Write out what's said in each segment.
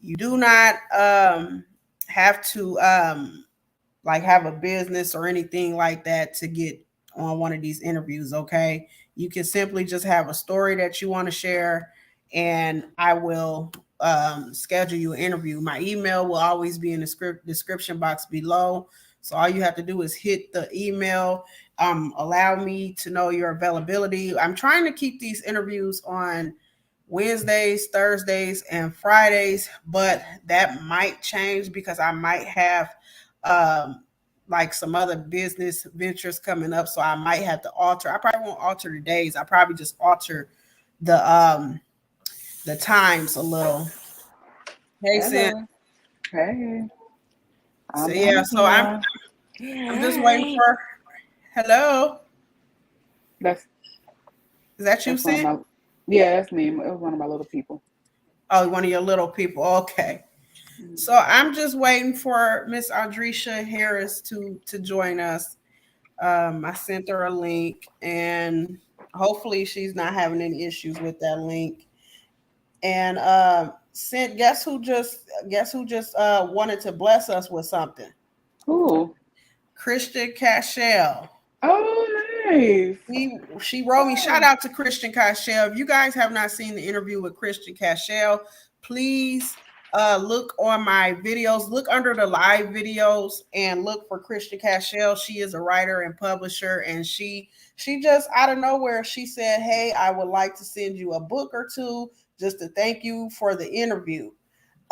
You do not have to like have a business or anything like that to get on one of these interviews, okay? You can simply just have a story that you want to share, and I will schedule you an interview. My email will always be in the description box below. So all you have to do is hit the email, allow me to know your availability. I'm trying to keep these interviews on Wednesdays, Thursdays, and Fridays, but that might change because I might have um, like some other business ventures coming up. So I might have to alter. I probably won't alter the days. I probably just alter the times a little. Hey, Sid. Hello. Hey. So I'm yeah, on so here. I'm just waiting for hello. That's Is that you, that's one of Sid? my yeah, that's me. It was one of my little people. Oh, one of your little people. Okay. Mm. So I'm just waiting for Miss Audricia Harris to join us. I sent her a link, and hopefully she's not having any issues with that link. And sent guess who just wanted to bless us with something? Ooh. Christian Cashel. Oh, nice. She wrote me, shout Oh. out to Christian Cashel. If you guys have not seen the interview with Christian Cashel, please look on my videos, look under the live videos and look for Christian Cashel. She is a writer and publisher, and she just out of nowhere she said, hey, I would like to send you a book or two just to thank you for the interview.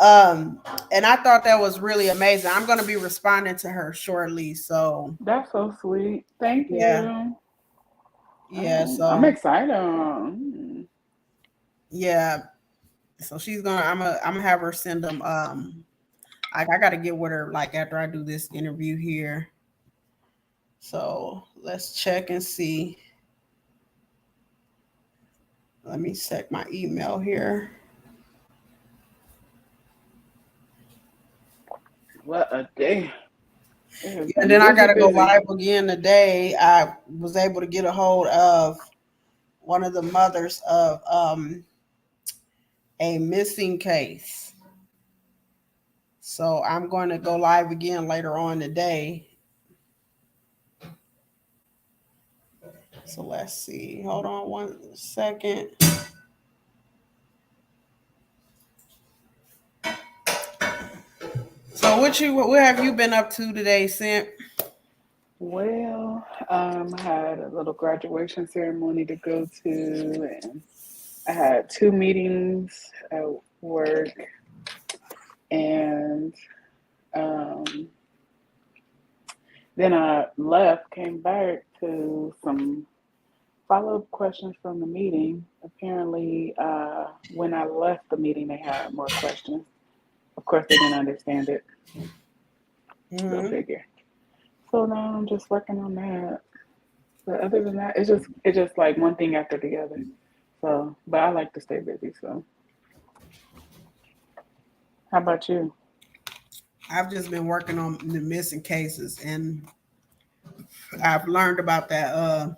um and I thought that was really amazing. I'm going to be responding to her shortly, so That's so sweet. Thank yeah. you. Yeah, Oh, I'm so excited. Mm. yeah, so I'm gonna have her send them. I got to get with her like after I do this interview here. So let's check and see. Let me check my email here. What a day. It has Yeah, and been then I got busy, to go busy. live again today. I was able to get a hold of one of the mothers of a missing case. So I'm going to go live again later on today. So let's see. Hold on one second. So what have you been up to today, Simp? Well, I had a little graduation ceremony to go to, and I had two meetings at work, and um, then I left, came back to some follow up questions from the meeting. Apparently, when I left the meeting, they had more questions. Of course, they didn't understand it. Go Mm-hmm. figure. So now I'm just working on that. But other than that, it's just like one thing after the other. So, but I like to stay busy. So, how about you? I've just been working on the missing cases, and I've learned about that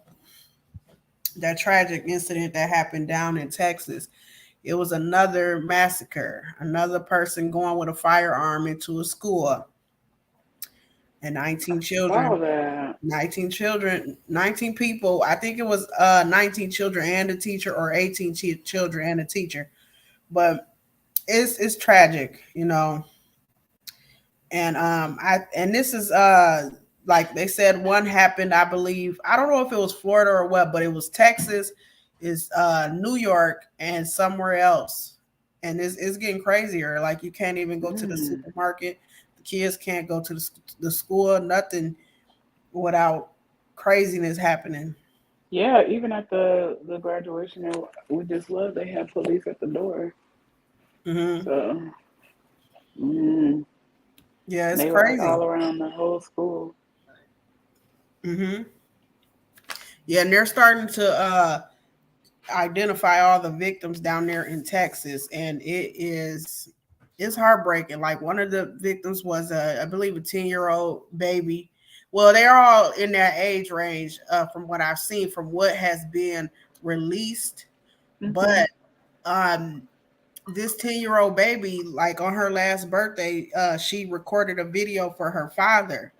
tragic incident that happened down in Texas. It was another massacre, another person going with a firearm into a school, and Saw that. 19 people. I think it was 19 children and a teacher, or 18 children and a teacher. But it's tragic, you know. And and this is like they said, one happened, I believe, I don't know if it was Florida or what, but it was Texas, is New York, and somewhere else. And it's getting crazier. Like you can't even go to the Mm. supermarket, the kids can't go to the school, nothing without craziness happening. Yeah, even at the graduation we just love, they had police at the door. Hmm. So, mm, Yeah, it's they were like crazy. all around the whole school. Hmm. Yeah, and they're starting to identify all the victims down there in Texas, and it's heartbreaking. Like one of the victims was I believe a 10-year-old baby. Well, they're all in that age range, from what I've seen, from what has been released. Hmm. But um, this 10-year-old baby, like on her last birthday, she recorded a video for her father.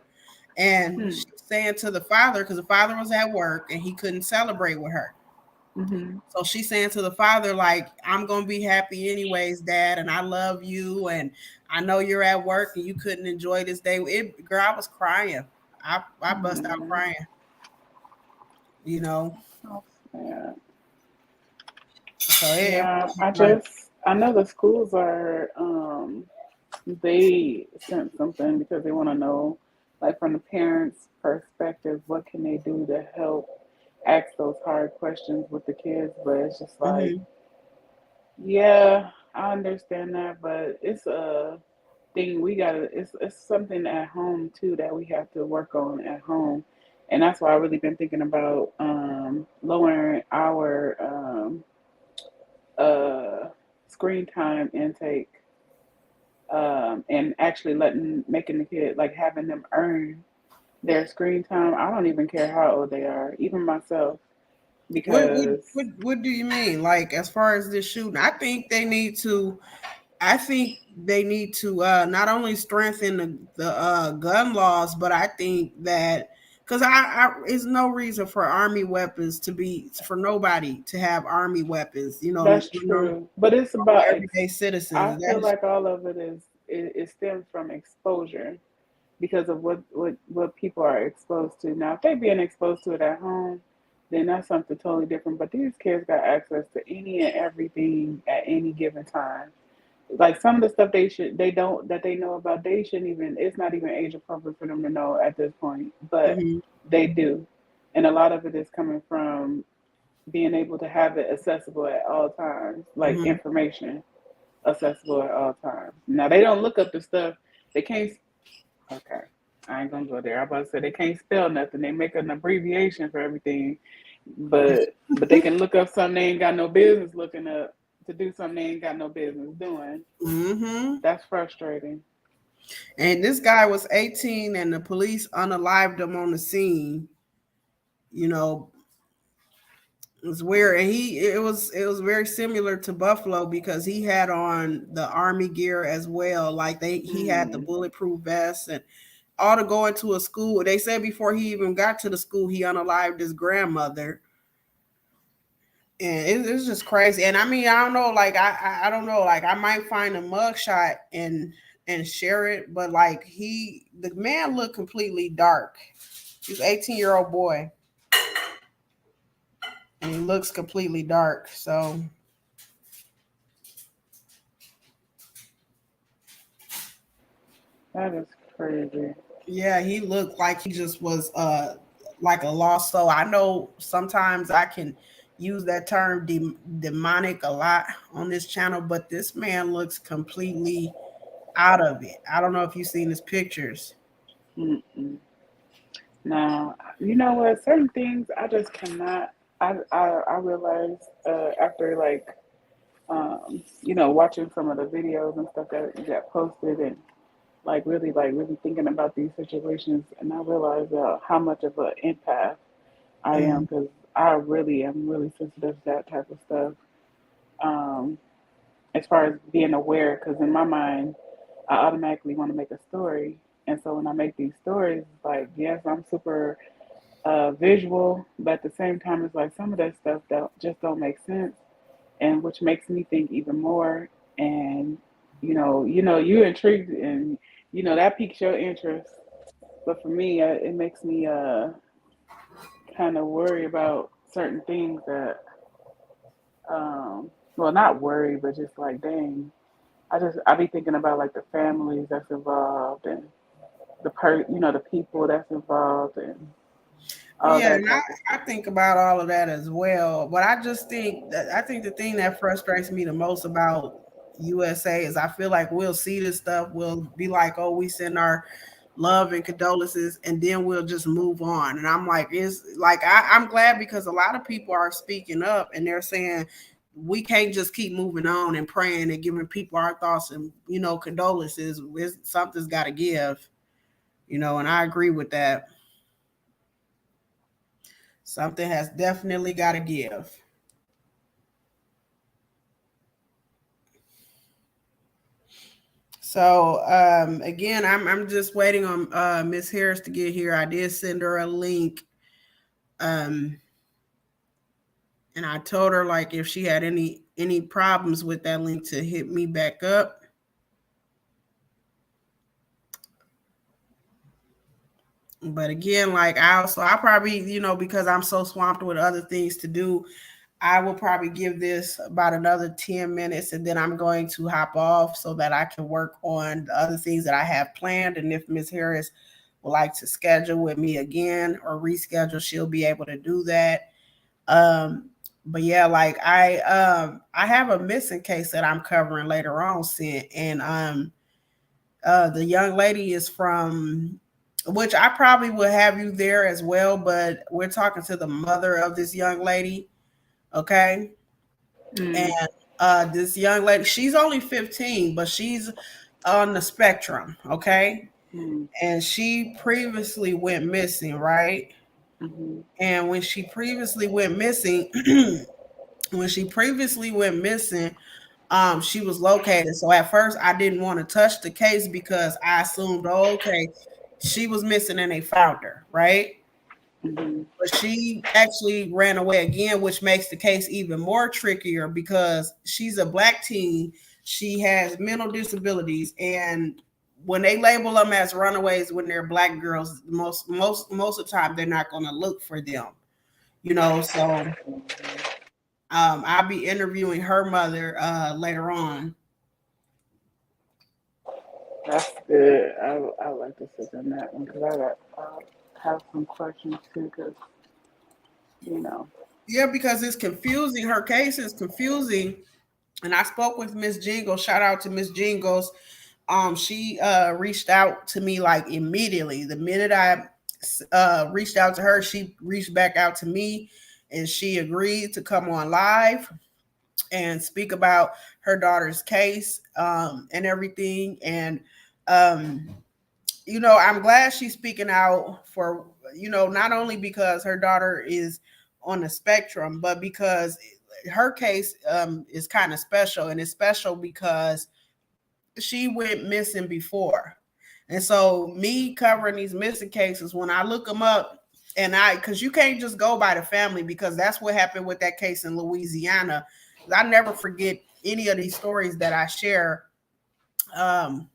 And Hmm. she's saying to the father, because the father was at work and he couldn't celebrate with her. Mm-hmm. So she's saying to the father, like, I'm gonna be happy anyways, dad, and I love you, and I know you're at work and you couldn't enjoy this day. Girl, I was crying. I bust out Mm-hmm. crying, you know. Oh, yeah. So Yeah, like, I know the schools are, they sent something because they want to know, like from the parents' perspective, what can they do to help ask those hard questions with the kids. But it's just like, mhm, yeah, I understand that, but it's a thing we gotta. It's something at home too that we have to work on at home, and that's why I really been thinking about lowering our uh, screen time intake, and actually making the kid, like having them earn their screen time. I don't even care how old they are, even myself, what what because what do you mean? Like, as far as this shooting, I think they need to not only strengthen the gun laws, but I think that because it's no reason for army weapons to be for nobody to have army weapons. that's No true. But it's about everyday I citizens. feel That's like all of it it stems from exposure because of what people are exposed to. Now, if they being exposed to it at home, then that's something totally different. But these kids got access to any and everything at any given time. Like some of the stuff they don't that they know about, they shouldn't even, it's not even age appropriate for them to know at this point, but hmm they do. And a lot of it is coming from being able to have it accessible at all times, like hmm information accessible at all times. Now they don't look up the stuff. They can't. Okay, I ain't gonna go there. I about to say they can't spell nothing. They make an abbreviation for everything, but they can look up something they ain't got no business looking up to do something they ain't got no business doing. hmm That's frustrating. And this guy was 18, and the police unalived him on the scene. You know, it's weird, and it was very similar to Buffalo because he had on the army gear as well. Like he had the Hmm. bulletproof vest and all to go into a school. They said before he even got to the school, he unalived his grandmother, and it's just crazy. And I mean, I don't know, like I don't know, like I might find a mugshot and share it, but like the man looked completely dark. He's 18-year-old boy, and he looks completely dark. So That is crazy. yeah, he looked like he just was like a lost soul. I know sometimes I can use that term demonic a lot on this channel, but this man looks completely out of it. I don't know if you've seen his pictures. Mm-mm. Now, you know what? Certain things I just cannot. I realized after like watching some of the videos and stuff that got posted and like really thinking about these situations, and I realized how much of an empath I am Mhm, because I really am really sensitive to that type of stuff. Um, as far as being aware, because in my mind, I automatically want to make a story, and so when I make these stories, it's like yes, I'm super visual, but at the same time, it's like some of that stuff that just don't make sense, and which makes me think even more. And you intrigued, and that piques your interest. But for me, it makes me kind of worry about certain things that, well, not worry, but just like, dang, I be thinking about like the families that's involved and the people that's involved and all yeah, that and type of I stuff. think about all of that as well. But I think the thing that frustrates me the most about USA is I feel like we'll see this stuff, we'll be like, oh, we send our love and condolences, and then we'll just move on. And I'm like, it's like I'm glad because a lot of people are speaking up and they're saying we can't just keep moving on and praying and giving people our thoughts and condolences. Something's got to give, and I agree with that. Something has definitely got to give. So again, I'm just waiting on Miss Harris to get here. I did send her a link. Um and I told her like if she had any problems with that link to hit me back up. But again, like I probably, because I'm so swamped with other things to do, I will probably give this about another 10 minutes and then I'm going to hop off so that I can work on the other things that I have planned. And if Miss Harris would like to schedule with me again or reschedule, she'll be able to do that. Um, but yeah, like I have a missing case that I'm covering later on, and the young lady is from, which I probably will have you there as well, but we're talking to the mother of this young lady, okay? And Mm, this young lady, she's only 15, but she's on the spectrum, okay? mm, And she previously went missing, right? mm-hmm, And when she previously went missing, she was located. So at first I didn't want to touch the case because I assumed, oh, okay, she was missing and they found her, right? mm-hmm, But she actually ran away again, which makes the case even more trickier because she's a black teen. She has mental disabilities, and when they label them as runaways when they're black girls, most of the time they're not going to look for them, So I'll be interviewing her mother later on. that's good. I like to sit in that one because I have some questions too. Because you know, Yeah, because it's confusing. Her case is confusing. And I spoke with Miss Jingles. Shout out to Miss Jingles. She reached out to me like immediately. The minute I reached out to her, she reached back out to me and she agreed to come on live and speak about her daughter's case and everything. And um, I'm glad she's speaking out for, not only because her daughter is on the spectrum, but because her case is kind of special. And it's special because she went missing before. And so, me covering these missing cases, when I look them up, because you can't just go by the family, because that's what happened with that case in Louisiana. I never forget any of these stories that I share. Um,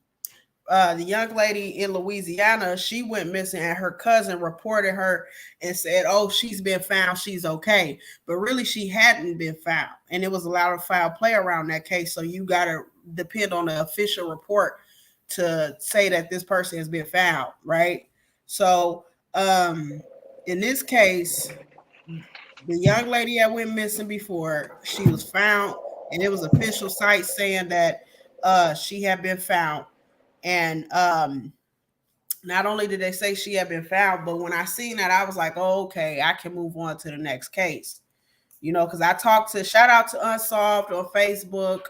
the young lady in Louisiana, she went missing and her cousin reported her and said, oh, she's been found, she's okay. But really, she hadn't been found. And it was a lot of foul play around that case. So you got to depend on the official report to say that this person has been found, right? So in this case, the young lady that went missing before, she was found, and it was official site saying that she had been found. And not only did they say she had been found, but when I seen that, I was like, oh, okay, I can move on to the next case. Because I talked to, shout out to Unsolved on Facebook,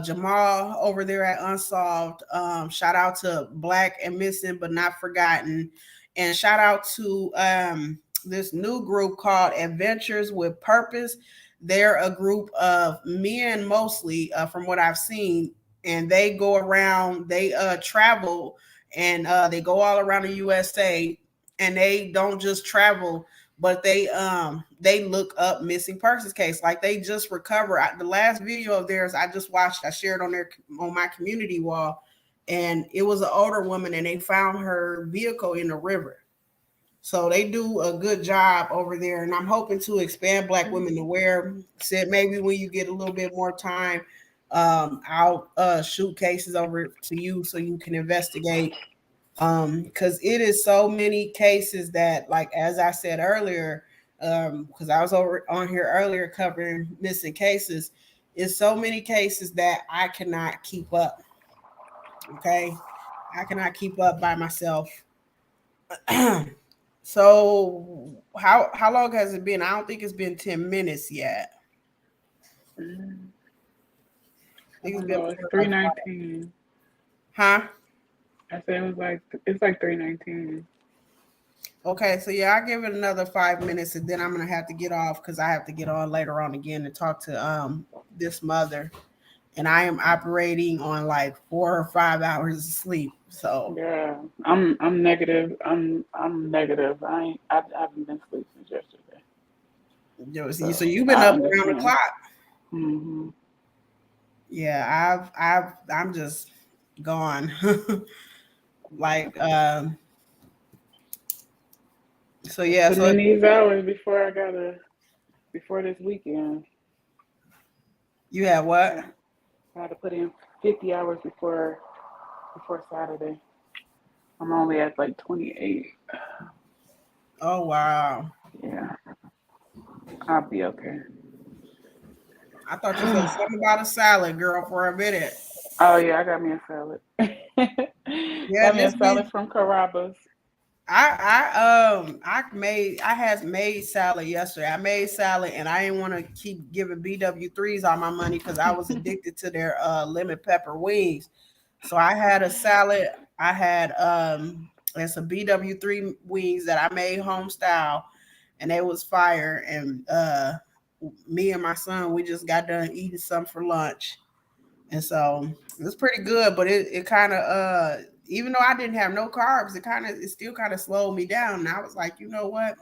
Jamal over there at Unsolved. Shout out to Black and Missing but Not Forgotten. And shout out to this new group called Adventures with Purpose. They're a group of men mostly, from what I've seen, and they go around, they travel, and they go all around the USA, and they don't just travel, but they look up missing persons case. Like they just recover. The last video of theirs I just watched, I shared on my community wall, and it was an older woman, and they found her vehicle in the river. So they do a good job over there, and I'm hoping to expand Black Women Aware. Said maybe when you get a little bit more time, I'll shoot cases over to you so you can investigate, because it is so many cases that, like, as I said earlier, because I was over on here earlier covering missing cases, it's so many cases that I cannot keep up. Okay, I cannot keep up by myself. So how long has it been? I don't think it's been 10 minutes yet. mm, I I think it's don't been know. It's more like 3:19. huh? I said it's like 3:19. Okay, so yeah, I'll give it another 5 minutes and then I'm gonna have to get off because I have to get on later on again and talk to this mother. and I am operating on like 4 or 5 hours of sleep. So Yeah, I'm negative. I'm negative. I haven't been asleep since yesterday. so So you've been I up around the understand. clock. Hmm. Yeah, I'm just gone. Like so yeah, Putting so in these hours before this weekend. you had what? Yeah, I had to put in 50 hours before Saturday. I'm only at like 28. Oh wow. Yeah, I'll be okay. I thought you said something about a salad, girl, for a minute. Oh yeah, I got me a salad. Yeah, Got me this a be salad from Carrabba's. I had made salad yesterday. I made salad and I didn't want to keep giving BW3s all my money because I was addicted to their lemon pepper wings. So I had a salad. I had and some BW3 wings that I made home style, and they was fire. And me and my son, we just got done eating some for lunch. And so it's pretty good, but it kind of even though I didn't have no carbs, it still kind of slowed me down. And I was like, you know what?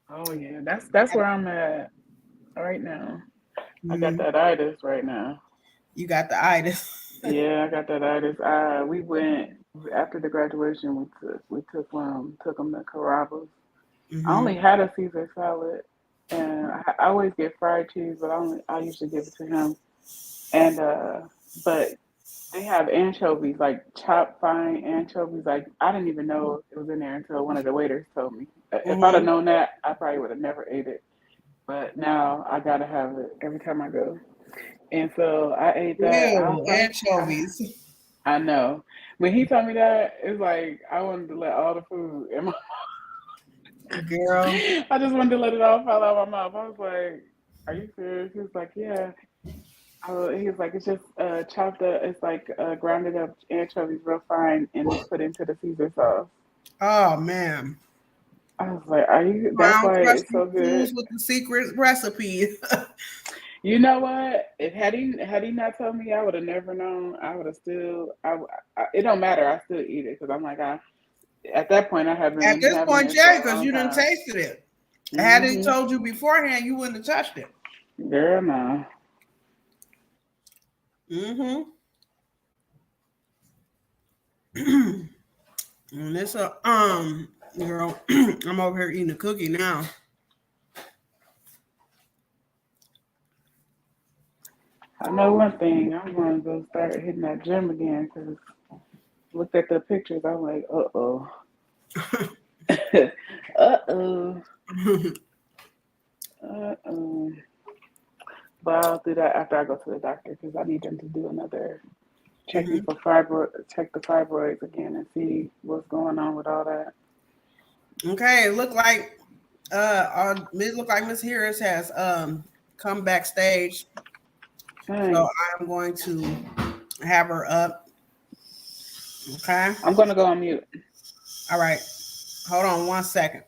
Oh yeah, that's where I'm at right now. I got Mhm. that itis right now. You got the itis. Yeah, I got that itis. We went after the graduation. We took them to Carrabba's. I only Hmm. had a Caesar salad, and I always get fried cheese, but I usually give it to him. And but they have anchovies, like chopped fine anchovies. Like I didn't even know it was in there until one of the waiters told me. If I'd have Hmm. known that, I probably would have never ate it. But now I gotta have it every time I go. And so I ate that. Ew, anchovies. I know. When he told me that, it's like I wanted to let all the food in my Girl. I just wanted to let it all fall out of my mouth. I was like, "Are you serious?" He was like, "Yeah." He was like, "It's just chopped up. It's like grounded up anchovies real fine, and it's put into the Caesar sauce." Oh man. I was like, "Are you?" I That's don't why trust it's these so good. fools with the secret recipe. You know what? If had he not told me, I would have never known. I would have still. It don't matter. I still eat it because I'm like, at that point, I have At been this having point, it for yeah, a because long you done time. tasted it. Had he Hmm. told you beforehand, you wouldn't have touched it. Girl, no. Mm-hmm. And it's a girl, I'm over here eating a cookie now. I know one thing. I'm going to go start hitting that gym again because looked at the pictures. I'm like, uh-oh. Uh-oh. Uh-oh. But I'll do that after I go to the doctor because I need them to do another Hmm. check the fibroids again and see what's going on with all that. Okay, it look like Miss Harris has come backstage. So Nice. I'm going to have her up. Okay. I'm gonna go on mute. All right. Hold on 1 second.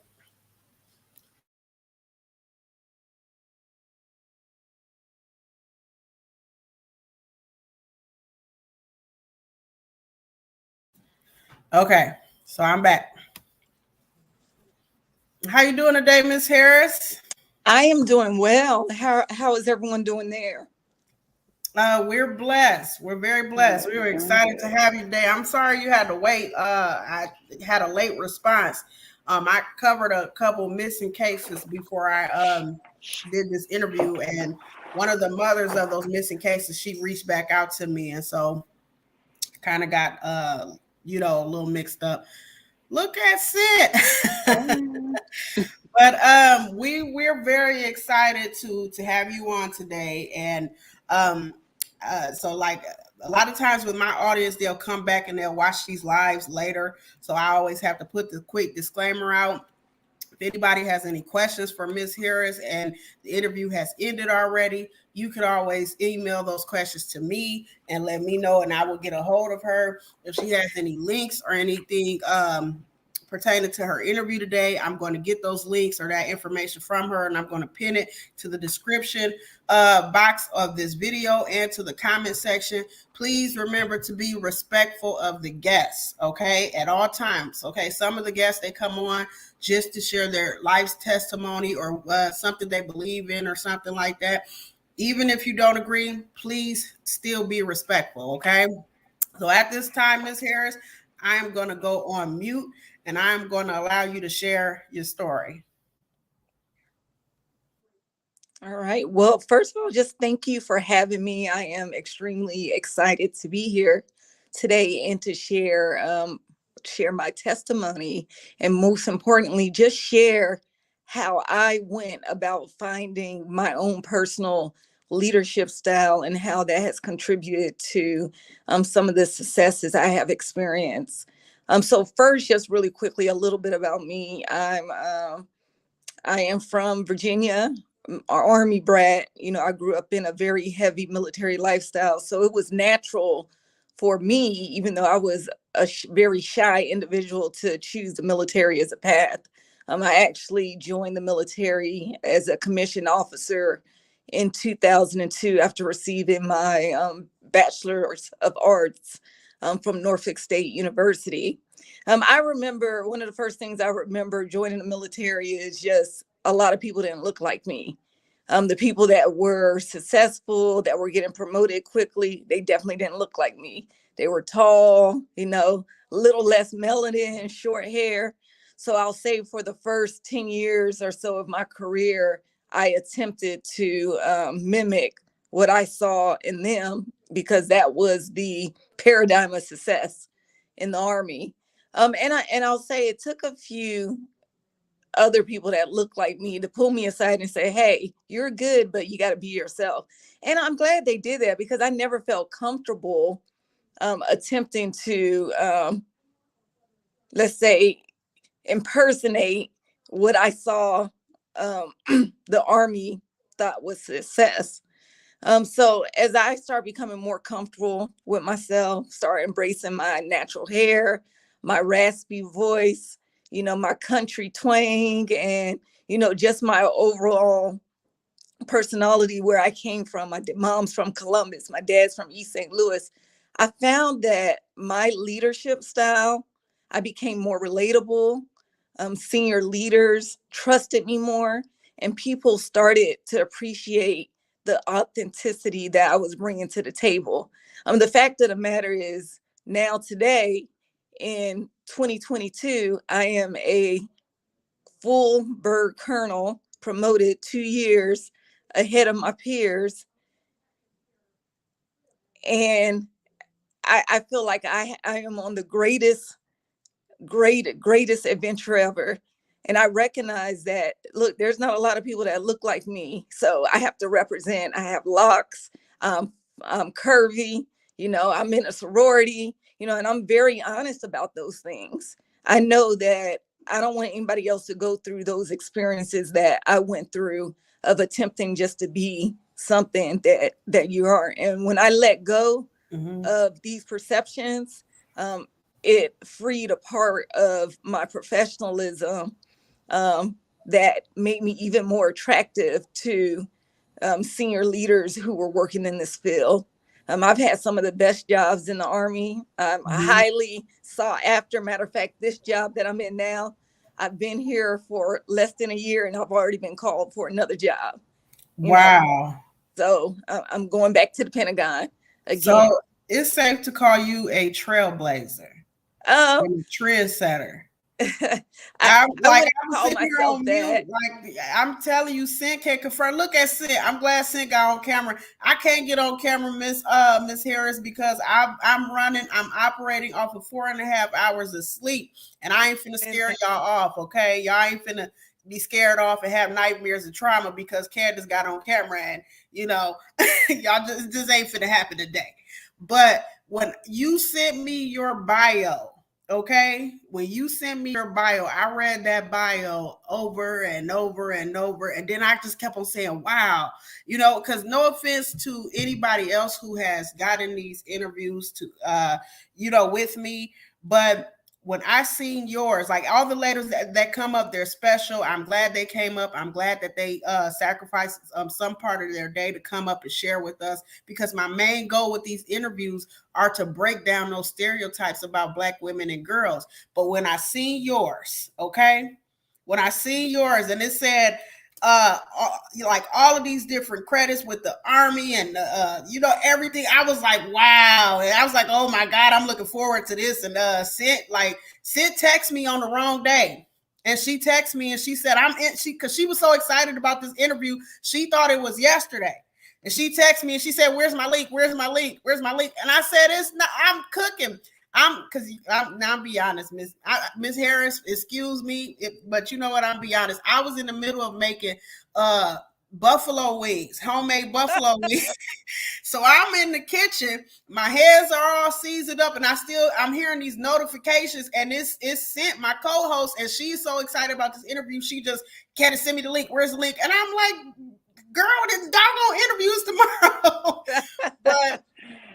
Okay. So I'm back. How you doing today, Miss Harris? I am doing well. How is everyone doing there? We're blessed. We're very blessed. Yeah, We were doing excited to good. have you today. I'm sorry you had to wait. I had a late response. I covered a couple missing cases before I did this interview, and one of the mothers of those missing cases, she reached back out to me, and so kind of got a little mixed up. Look at Sid. Oh, But we're very excited to have you on today, and um, so like a lot of times with my audience, they'll come back and they'll watch these lives later. So I always have to put the quick disclaimer out. If anybody has any questions for Ms. Harris and the interview has ended already, you can always email those questions to me and let me know, and I will get a hold of her if she has any links or anything pertaining to her interview today. I'm going to get those links or that information from her, and I'm going to pin it to the description box of this video and to the comment section. Please remember to be respectful of the guests, okay, at all times. Okay, some of the guests, they come on just to share their life's testimony or something they believe in or something like that. Even if you don't agree, please still be respectful, okay? So at this time, Ms. Harris, I am going to go on mute and I'm going to allow you to share your story. All right. Well, first of all, just thank you for having me. I am extremely excited to be here today and to share my testimony, and most importantly, just share how I went about finding my own personal leadership style and how that has contributed to some of the successes I have experienced. So first, just really quickly, a little bit about me. I am from Virginia, Army brat. I grew up in a very heavy military lifestyle. So it was natural for me, even though I was a very shy individual, to choose the military as a path. I actually joined the military as a commissioned officer in 2002 after receiving my Bachelor of Arts from Norfolk State University. I remember one of the first things I remember joining the military is just a lot of people didn't look like me. The people that were successful, that were getting promoted quickly, they definitely didn't look like me. They were tall, a little less melanin, short hair. So I'll say for the first 10 years or so of my career, I attempted to mimic what I saw in them, because that was the paradigm of success in the Army. And I'll say it took a few other people that look like me to pull me aside and say, hey, you're good, but you got to be yourself. And I'm glad they did that, because I never felt comfortable attempting to, let's say, impersonate what I saw the Army thought was success. So as I start becoming more comfortable with myself, start embracing my natural hair, my raspy voice, my country twang, and, just my overall personality, where I came from. My mom's from Columbus, my dad's from East St. Louis. I found that my leadership style, I became more relatable. Senior leaders trusted me more, and people started to appreciate the authenticity that I was bringing to the table. The fact of the matter is, now today in 2022, I am a full bird colonel, promoted 2 years ahead of my peers. And I feel like I am on the greatest adventure ever. And I recognize that, look, there's not a lot of people that look like me. So I have to represent. I have locks. I'm curvy. I'm in a sorority, and I'm very honest about those things. I know that I don't want anybody else to go through those experiences that I went through, of attempting just to be something that you aren't. And when I let go of these perceptions, it freed a part of my professionalism that made me even more attractive to senior leaders who were working in this field. I've had some of the best jobs in the Army. I'm highly sought after. Matter of fact, this job that I'm in now, I've been here for less than a year and I've already been called for another job. Wow. So I'm going back to the Pentagon again. So it's safe to call you a trailblazer, a trendsetter. I'm telling you, Sin can confirm. Look at Sin. I'm glad Sin got on camera. I can't get on camera, Miss Harris, because I'm operating off of 4.5 hours of sleep, and I ain't finna scare y'all off. Okay, y'all ain't finna be scared off and have nightmares and trauma because Candace got on camera, and y'all just ain't finna happen today. But when you sent me your bio. Okay, when you sent me your bio, I read that bio over and over and over, and then I just kept on saying, wow, because no offense to anybody else who has gotten these interviews to, with me, but when I seen yours, like all the ladies that come up, they're special. I'm glad they came up. I'm glad that they sacrificed some part of their day to come up and share with us, because my main goal with these interviews are to break down those stereotypes about Black women and girls. But when I seen yours, okay, when I seen yours and it said like all of these different credits with the Army and everything, I was like, wow. And I was like, oh my God, I'm looking forward to this. And Sid texted me on the wrong day, and she texted me and she said because she was so excited about this interview, she thought it was yesterday. And she texted me and she said, where's my link? Where's my link? Where's my link? And I said, it's not, I'm cooking. Now be honest, Miss Harris, excuse me, but you know what? I'm be honest. I was in the middle of making buffalo wings, homemade buffalo wings. So I'm in the kitchen, my hands are all seasoned up, and I'm hearing these notifications, and it's sent my co-host, and she's so excited about this interview. She just can't send me the link. Where's the link? And I'm like, girl, this doggone interview's tomorrow. But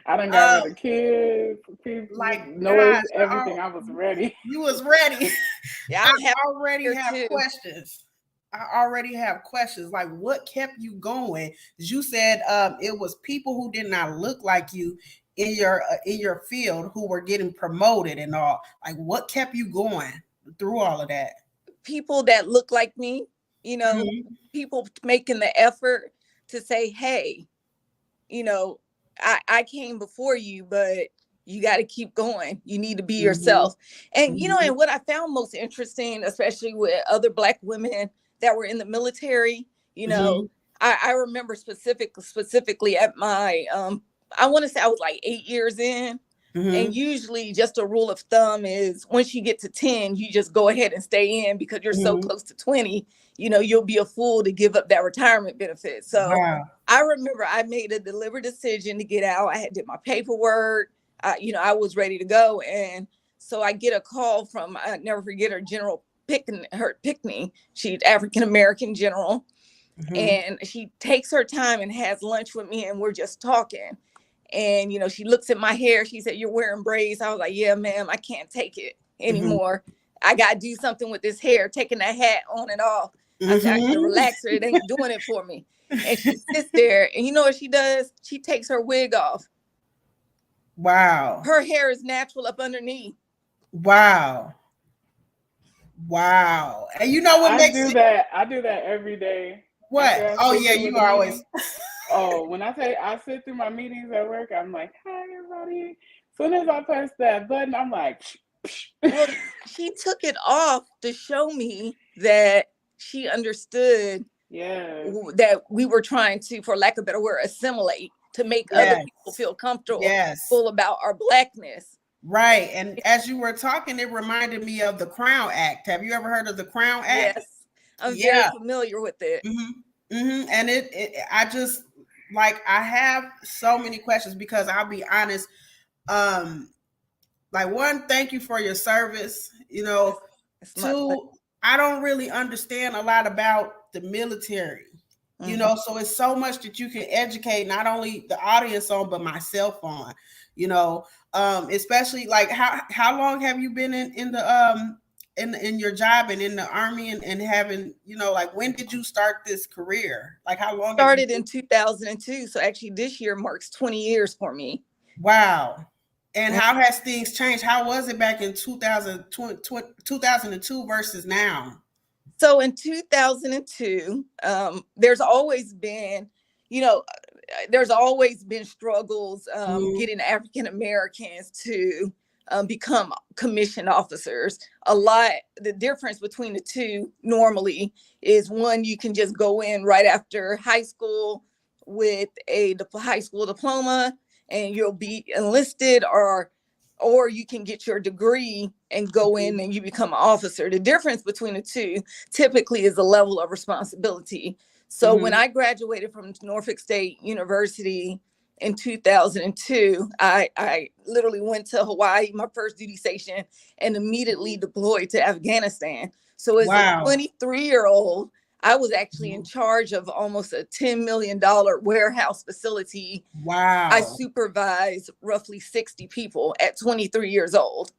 I done got rid of kids, people, like noise, gosh, everything. I was ready. You was ready. Yeah, I already have questions. I already have questions. Like, what kept you going? You said it was people who did not look like you in your field who were getting promoted and all. Like, what kept you going through all of that? People that look like me, people making the effort to say, hey, I came before you, but you got to keep going. You need to be yourself. And, and what I found most interesting, especially with other Black women that were in the military, I remember specifically at my, I want to say I was like 8 years in. And usually just a rule of thumb is once you get to 10, you just go ahead and stay in because you're so close to 20, you'll be a fool to give up that retirement benefit. So I remember I made a deliberate decision to get out. I had did my paperwork. I was ready to go. And so I get a call from, I never forget her, General Pickney. She's African-American general. And she takes her time and has lunch with me, and we're just talking. And, she looks at my hair. She said, you're wearing braids. I was like, yeah, ma'am, I can't take it anymore. I got to do something with this hair, taking that hat on and off. I said, I need to relax her. It ain't doing it for me. And she sits there, and you know what she does? She takes her wig off. Wow. Her hair is natural up underneath. Wow. And you know what I makes do that every day. What? Oh yeah, you always. Oh, when I sit through my meetings at work, I'm like, hi everybody. As soon as I press that button, I'm like, well, she took it off to show me that she understood that we were trying to, for lack of a better word, assimilate to make other people feel comfortable about our Blackness. Right. And as you were talking, it reminded me of the Crown Act. Have you ever heard of the Crown Act? Yes, I'm very familiar with it. And I just like, I have so many questions because I'll be honest. Like, one, thank you for your service. Two, I don't really understand a lot about the military. So it's so much that you can educate not only the audience on, but myself on. Especially like how long have you been in the in your job and in the Army and having, like, when did you start this career? Like, how long? Started in 2002. So actually this year marks 20 years for me. Wow. And how has things changed? How was it back in 2002 versus now? So in 2002, there's always been struggles getting African Americans to become commissioned officers. The difference between the two normally is, one, you can just go in right after high school with a high school diploma and you'll be enlisted, or you can get your degree and go in and you become an officer. The difference between the two typically is the level of responsibility. So when I graduated from Norfolk State University in 2002, I literally went to Hawaii, my first duty station, and immediately deployed to Afghanistan. So as a 23-year-old, I was actually in charge of almost a $10 million warehouse facility. Wow. I supervised roughly 60 people at 23 years old.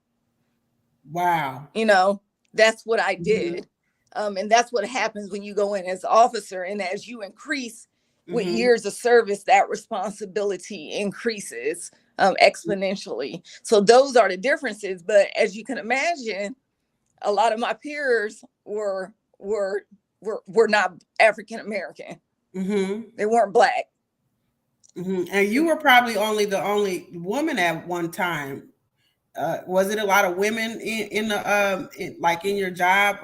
Wow. You know, that's what I Mm-hmm. did. And that's what happens when you go in as officer. And as you increase with Mm-hmm. years of service, that responsibility increases exponentially. So those are the differences. But as you can imagine, a lot of my peers were not African American. Mm-hmm. They weren't Black. Mm-hmm. And you were probably the only woman at one time. Was it a lot of women in the like in your job,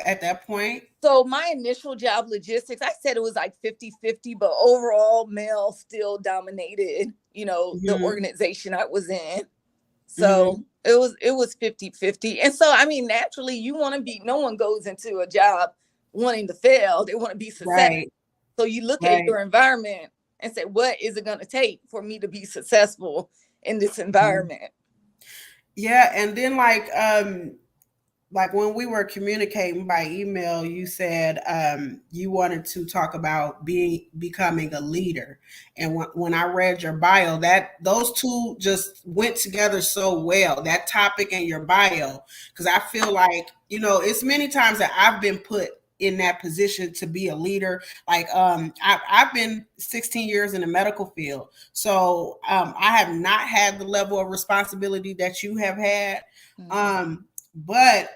at that point? So my initial job, logistics, I said it was like 50-50, but overall male still dominated, the Mm-hmm. organization I was in. Mm-hmm. So it was 50-50. And so, I mean, naturally you want to be, no one goes into a job wanting to fail. They want to be successful. Right. So you look at Right. your environment and say, what is it going to take for me to be successful in this environment? Yeah, and then like when we were communicating by email, you said you wanted to talk about becoming a leader, and when I read your bio, that those two just went together so well. That topic and your bio, because I feel like it's many times that I've been put in that position to be a leader. Like I've been 16 years in the medical field, so I have not had the level of responsibility that you have had. Um, but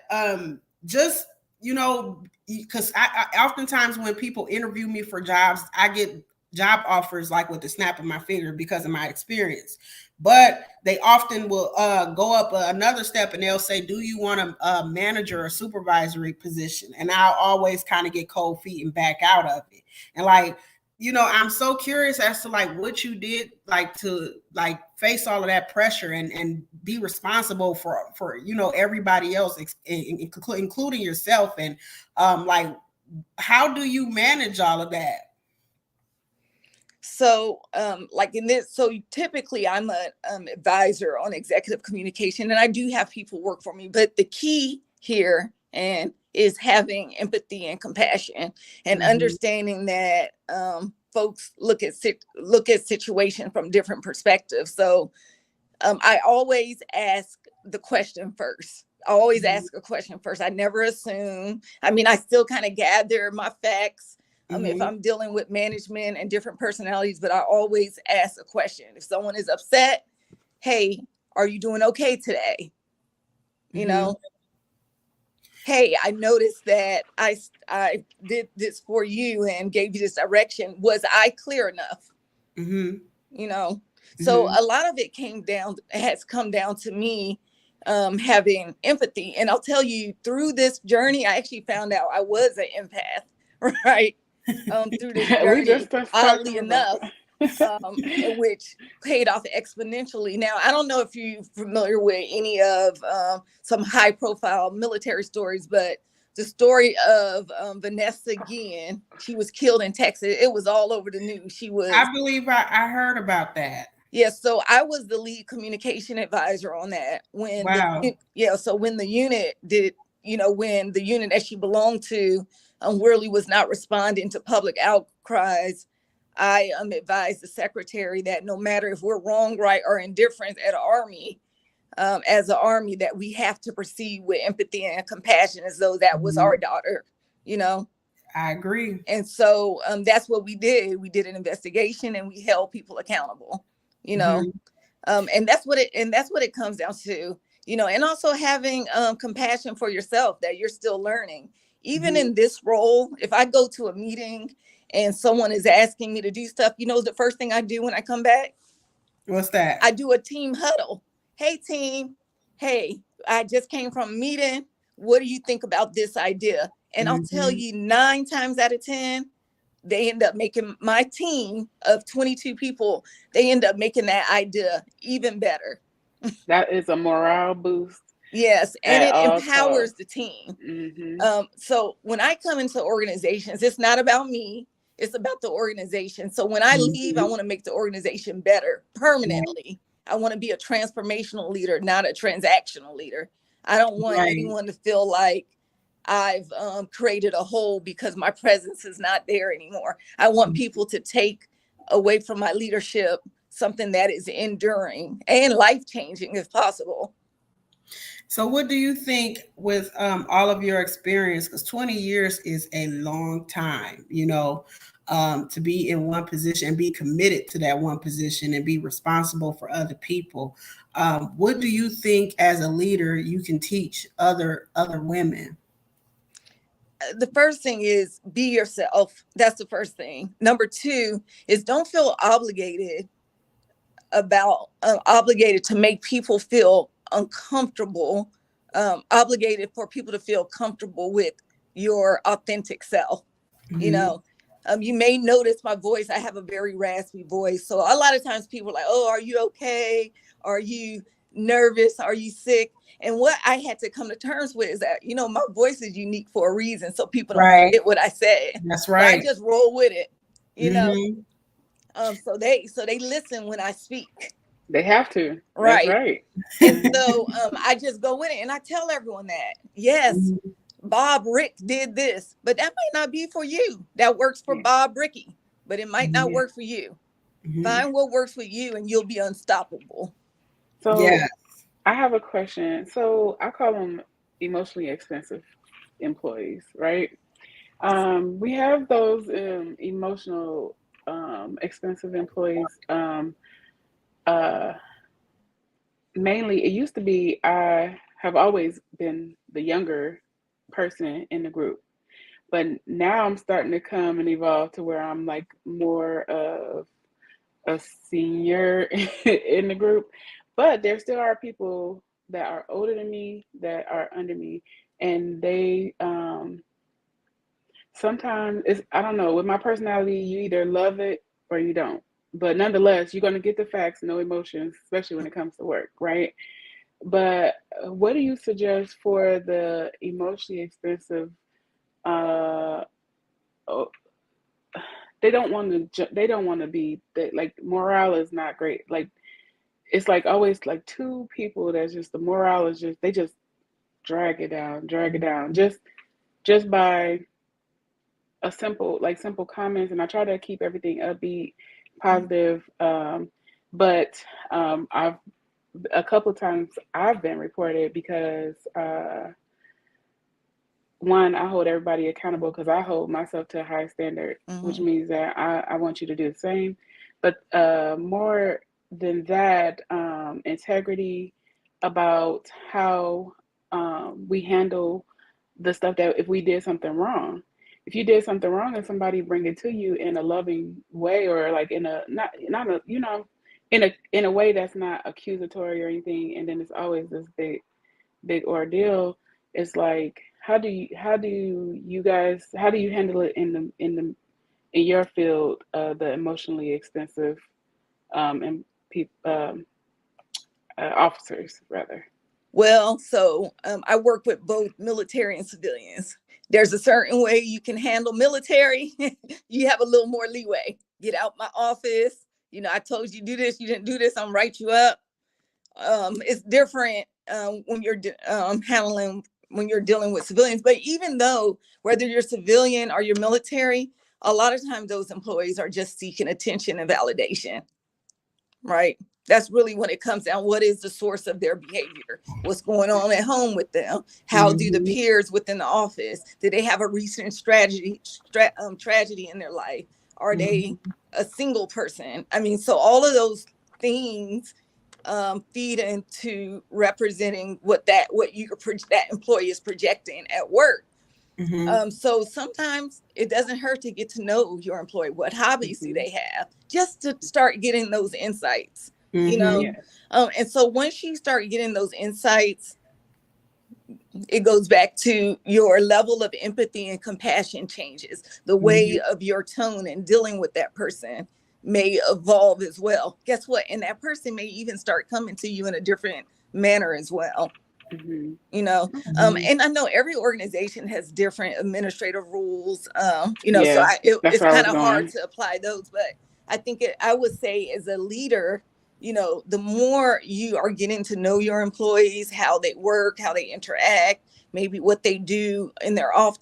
just because I oftentimes when people interview me for jobs, I get job offers like with the snap of my finger because of my experience. But they often will go up another step and they'll say, do you want a manager or supervisory position? And I'll always kind of get cold feet and back out of it. And like, I'm so curious as to like what you did like to like face all of that pressure and be responsible for everybody else, including yourself. And like, how do you manage all of that? So, like in this, so typically I'm a advisor on executive communication, and I do have people work for me. But the key here and is having empathy and compassion, and Mm-hmm. understanding that folks look at situations from different perspectives. So, I always ask the question first. I always Mm-hmm. ask a question first. I never assume. I mean, I still kind of gather my facts if Mm-hmm. I'm dealing with management and different personalities, but I always ask a question. If someone is upset, hey, are you doing okay today? You know, hey, I noticed that I did this for you and gave you this direction. Was I clear enough? Mm-hmm. You know, so a lot of it has come down to me having empathy. And I'll tell you, through this journey, I actually found out I was an empath, right? Through this We just journey, started oddly talking about enough, which paid off exponentially. Now, I don't know if you're familiar with any of some high profile military stories, but the story of Vanessa Guillen, she was killed in Texas. It was all over the news. I believe I heard about that. Yes, so I was the lead communication advisor on that Wow. so when the unit did, when the unit that she belonged to really was not responding to public outcries, I advised the secretary that no matter if we're wrong, right, or indifferent at Army, as an Army, that we have to proceed with empathy and compassion as though that was our daughter, I agree. And so that's what we did. We did an investigation and we held people accountable, and that's what it comes down to, and also having compassion for yourself, that you're still learning. Even in this role, if I go to a meeting and someone is asking me to do stuff, the first thing I do when I come back, What's that? I do a team huddle. Hey team, hey, I just came from a meeting. What do you think about this idea? And I'll tell you, 9 times out of 10, they end up making my team of 22 people, they end up making that idea even better. That is a morale boost. Yes, and it empowers the team. So when I come into organizations, it's not about me, it's about the organization. So when I leave, I want to make the organization better permanently. I want to be a transformational leader, not a transactional leader. I don't want anyone to feel like I've created a hole because my presence is not there anymore. I want people to take away from my leadership something that is enduring and life-changing if possible. So, what do you think with all of your experience? Because 20 years is a long time, to be in one position and be committed to that one position and be responsible for other people. What do you think as a leader you can teach other women? The first thing is be yourself. That's the first thing. Number two is don't feel obligated to make people feel uncomfortable, obligated for people to feel comfortable with your authentic self. You Mhm. know, you may notice my voice. I have a very raspy voice. So a lot of times people are like, oh, are you okay? Are you nervous? Are you sick? And what I had to come to terms with is that, my voice is unique for a reason. So people don't Right. forget what I said. That's So I right. just roll with it, you know. Hmm. So they listen when I speak. They have to. That's Right. right. And Mhm. so I just go with it and I tell everyone that, yes, Bob Rick did this, but that might not be for you. That works for Yeah. Bob Ricky, but it might not Yeah. work for you. Hmm. Find what works for you and you'll be unstoppable. So Yeah. I have a question. So I call them emotionally expensive employees, right? We have those emotional expensive employees. Uh, Mainly, it used to be I have always been the younger person in the group, but now I'm starting to come and evolve to where I'm like more of a senior in the group. But there still are people that are older than me that are under me, and they sometimes it's, I don't know, with my personality, you either love it or you don't. But nonetheless, you're going to get the facts, no emotions, especially when it comes to work, right? But what do you suggest for the emotionally expensive? Uh, oh, they don't want to. They don't want to be. Like morale is not great. Like it's like always like two people that's just the morale is just they just drag it down, just by a simple comments. And I try to keep everything upbeat, positive. But I've a couple of times I've been reported because one, I hold everybody accountable because I hold myself to a high standard, which Mm-hmm. means that I want you to do the same. But more than that, integrity about how we handle the stuff that if we did something wrong. If you did something wrong and somebody bring it to you in a loving way or like in a not a in a way that's not accusatory or anything, and then it's always this big ordeal. It's like how do you handle it in your field, the emotionally expensive and officers rather. Well, so I work with both military and civilians. There's a certain way you can handle military. You have a little more leeway. Get out my office. I told you do this, you didn't do this, I'm write you up. It's different handling when you're dealing with civilians. But even though whether you're civilian or you're military, a lot of times those employees are just seeking attention and validation, right? That's really when it comes down. What is the source of their behavior? What's going on at home with them? How do the Hmm. peers within the office? Did they have a recent tragedy in their life? Are they Hmm. a single person? I mean, so all of those things feed into representing that employee is projecting at work. Hmm. So sometimes it doesn't hurt to get to know your employee. What hobbies do Hmm. they have? Just to start getting those insights, you know. Hmm. Yes. And so once you start getting those insights, it goes back to your level of empathy and compassion changes. The way Hmm. of your tone and dealing with that person may evolve as well. Guess what? And that person may even start coming to you in a different manner as well. Hmm. Hmm. And I know every organization has different administrative rules, so Yeah, that's it's where I kind was of hard going. to apply those, but I would say as a leader, the more you are getting to know your employees, how they work, how they interact, maybe what they do in their off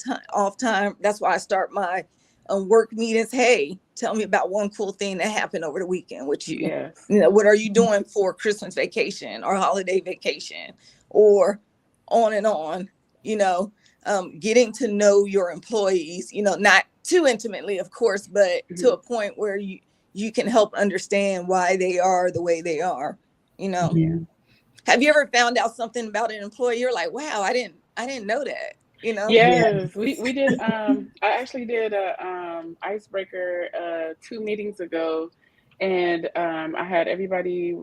time. That's why I start my work meetings. Hey, tell me about one cool thing that happened over the weekend with you. Yes. What are you doing for Christmas vacation or holiday vacation? or on and on, you know, getting to know your employees, you know, not too intimately, of course, but to a point where you can help understand why they are the way they are, you know. Yeah. Have you ever found out something about an employee? You're like, wow, I didn't know that, you know? Yeah. Yes, we did. I actually did a icebreaker 2 meetings ago, and I had everybody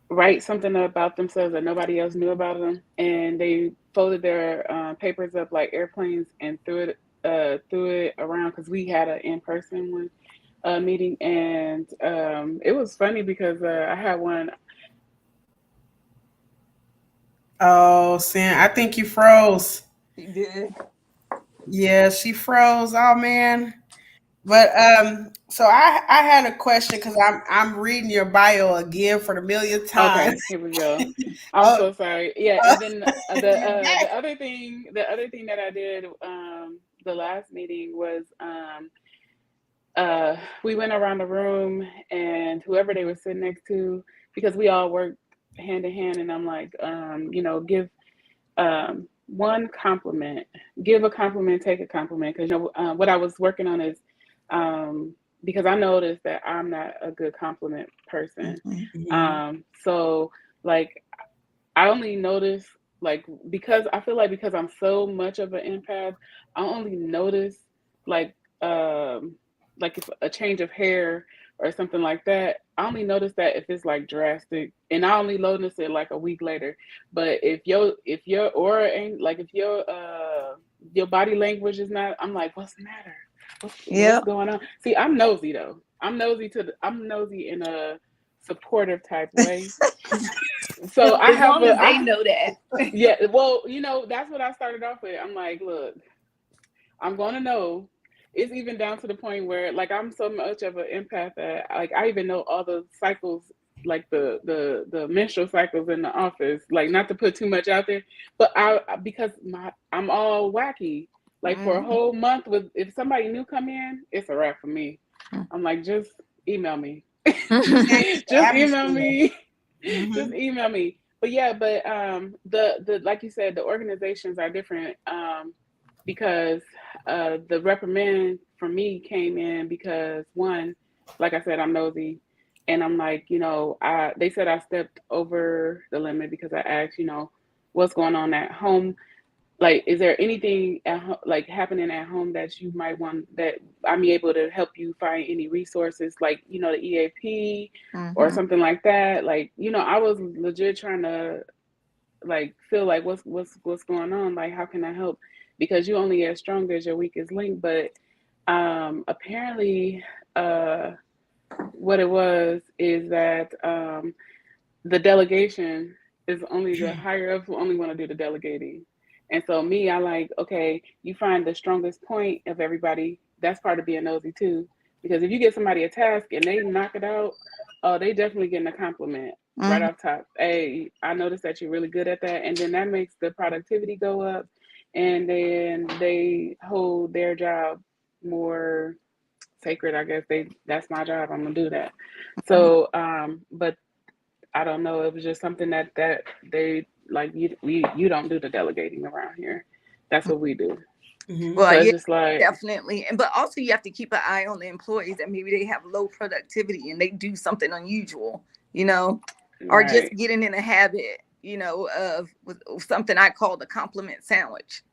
write something about themselves that nobody else knew about them, and they folded their papers up like airplanes and threw it around because we had an in person one meeting, and it was funny because I had one. Oh, Sin, I think you froze. You did. Yeah, she froze. Oh man. But so I had a question because I'm reading your bio again for the millionth time. Okay, here we go. I'm Oh, so sorry. Yeah, oh, and then you back. the other thing that I did the last meeting was we went around the room and whoever they were sitting next to, because we all worked hand in hand, and I'm like, give one compliment, give a compliment, take a compliment, because what I was working on is because I noticed that I'm not a good compliment person. Mhm. Mhm. So like I only notice, like, because I feel like I'm so much of an empath, I only notice like um like if a change of hair or something like that. I only notice that if it's like drastic, and I only notice it like a week later. But if your aura ain't, like, if your body language is not, I'm like, what's the matter? What's Yeah. going on? See, I'm nosy though. I'm nosy in a supportive type way. So I As have long as a they I know that. yeah, well, that's what I started off with. I'm like, look, I'm gonna know. It's even down to the point where, like, I'm so much of an empath that, like, I even know all the cycles, like the menstrual cycles in the office. Like, not to put too much out there, but because I'm all wacky. Like, for a Mhm. whole month, with if somebody new come in, it's a wrap for me. I'm like, just email me. Change the Just email atmosphere. me. Just Hmm. email me. But yeah, but the like you said, the organizations are different because the reprimand for me came in because, one, like I said, I'm nosy, and I'm like, they said I stepped over the limit because I asked, what's going on at home, like, is there anything like happening at home that you might want, that I'm able to help you find any resources, like, the EAP or Mhm. something like that. Like, I was legit trying to, like, feel like what's going on, like, how can I help, because you only as strong as your weakest link. But apparently, uh what it was is that the delegation is only the higher ups who only want to do the delegating. And so me, I like, okay, you find the strongest point of everybody. That's part of being nosy too. Because if you get somebody a task and they knock it out, oh, they definitely getting a compliment right Mhm. off top. Hey, I noticed that you're really good at that. And then that makes the productivity go up. And then they hold their job more sacred, I guess. That's my job. I'm gonna do that. So but I don't know. It was just something that they like. You don't do the delegating around here. That's what we do. Hmm. So Well, it's yeah, just like, definitely. And but also you have to keep an eye on the employees that maybe they have low productivity and they do something unusual, you know, or just right. getting in a habit, of with something I call the compliment sandwich,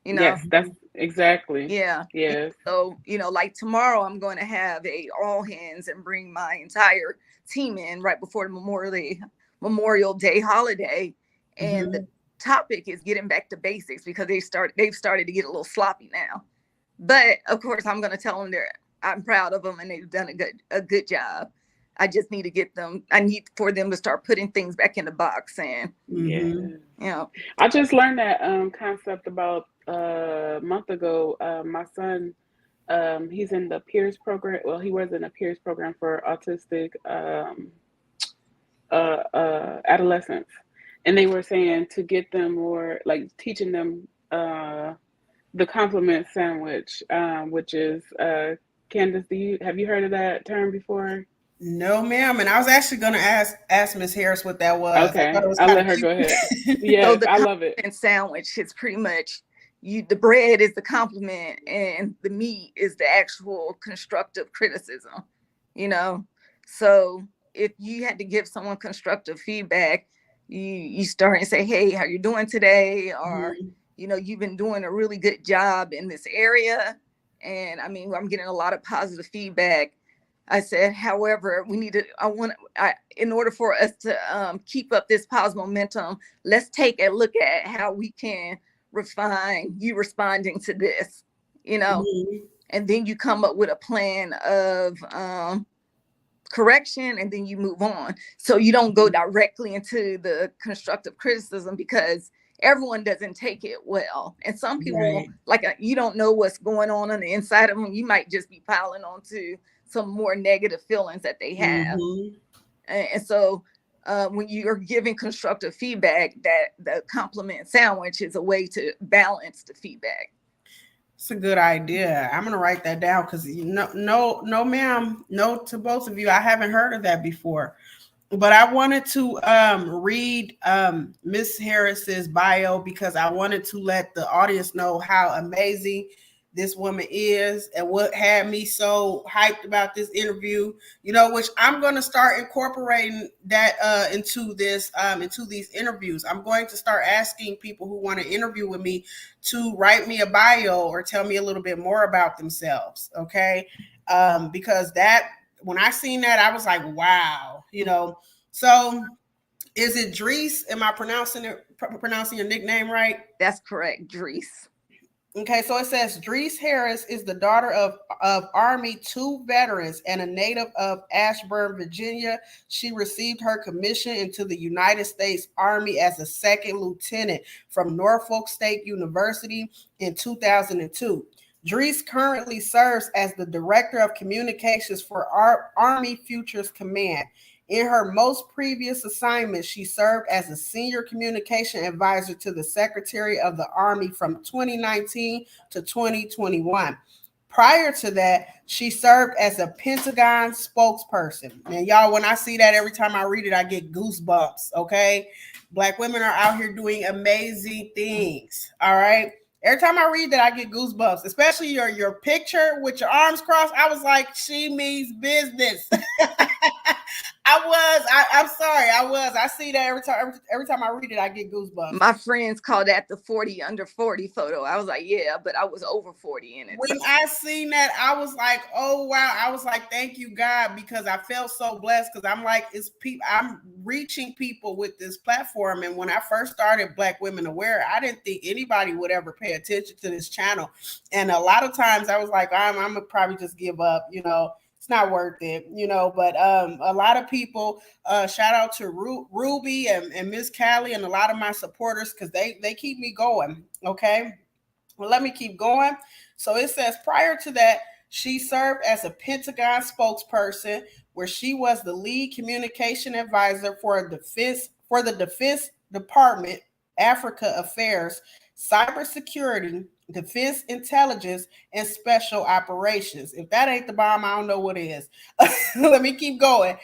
you know. Yes, that's exactly. Yeah. Yes. So, like tomorrow I'm going to have a all hands and bring my entire team in right before the Memorial Day holiday. And the Hmm. topic is getting back to basics because they've started to get a little sloppy now. But of course I'm going to tell them I'm proud of them and they've done a good job. I need for them to start putting things back in the box and, Hmm. Yes. you know, I just learned that concept about a month ago. My son, he's in the peers program. Well, he was in a peers program for autistic adolescents, and they were saying to get them more, like, teaching them the compliment sandwich, which is Candace. Have you heard of that term before? No, ma'am. And I was actually going to ask Miss Harris what that was. I thought Okay, it was I'll kind let of her go ahead. cute. So Yes, the I love it. compliment sandwich is pretty much the bread is the compliment and the meat is the actual constructive criticism, you know. So if you had to give someone constructive feedback, you start and say, hey, how you doing today? Or, Mhm. you've been doing a really good job in this area. And I mean, I'm getting a lot of positive feedback. I said, however, in order for us to keep up this positive momentum, let's take a look at how we can refine you responding to this, Mhm. and then you come up with a plan of correction, and then you move on. So you don't go directly into the constructive criticism, because everyone doesn't take it well. And some people, Right. like, you don't know what's going on the inside of them. You might just be piling onto some more negative feelings that they have. Mhm. And so when you're giving constructive feedback, that the compliment sandwich is a way to balance the feedback. It's a good idea. I'm gonna write that down because no, ma'am, no to both of you. I haven't heard of that before. But I wanted to read Miss Harris's bio because I wanted to let the audience know how amazing this woman is and what had me so hyped about this interview. Which I'm going to start incorporating that into these interviews. I'm going to start asking people who want to interview with me to write me a bio or tell me a little bit more about themselves. Okay, because that when I seen that, I was like, wow. So is it Drees? Am I pronouncing your nickname right? That's correct, Drees. Okay, so it says Drees Harris is the daughter of Army 2 veterans and a native of Ashburn, Virginia. She received her commission into the United States Army as a second lieutenant from Norfolk State University in 2002. Drees currently serves as the Director of Communications for Army Futures Command. In her most previous assignment, she served as a senior communication advisor to the Secretary of the Army from 2019 to 2021. Prior to that, she served as a Pentagon spokesperson. And y'all, when I see that, every time I read it, I get goosebumps. Okay. Black women are out here doing amazing things. All right. Every time I read that, I get goosebumps, especially your picture with your arms crossed. I was like, she means business. I'm sorry. I see that every time I read it, I get goosebumps. My friends call that the 40 under 40 photo. I was like, yeah, but I was over 40 in it. When I seen that, I was like, oh wow. I was like, thank you, God, because I felt so blessed because I'm like, I'm reaching people with this platform. And when I first started Black Women Aware, I didn't think anybody would ever pay attention to this channel. And a lot of times I was like, I'm gonna probably just give up, it's not worth it, but a lot of people, shout out to Ruby and Miss Callie and a lot of my supporters because they keep me going. Okay. Well, let me keep going. So it says prior to that, she served as a Pentagon spokesperson where she was the lead communication advisor for the Defense Department, Africa Affairs, Cybersecurity, Defense Intelligence, and Special Operations. If that ain't the bomb, I don't know what is. Let me keep going.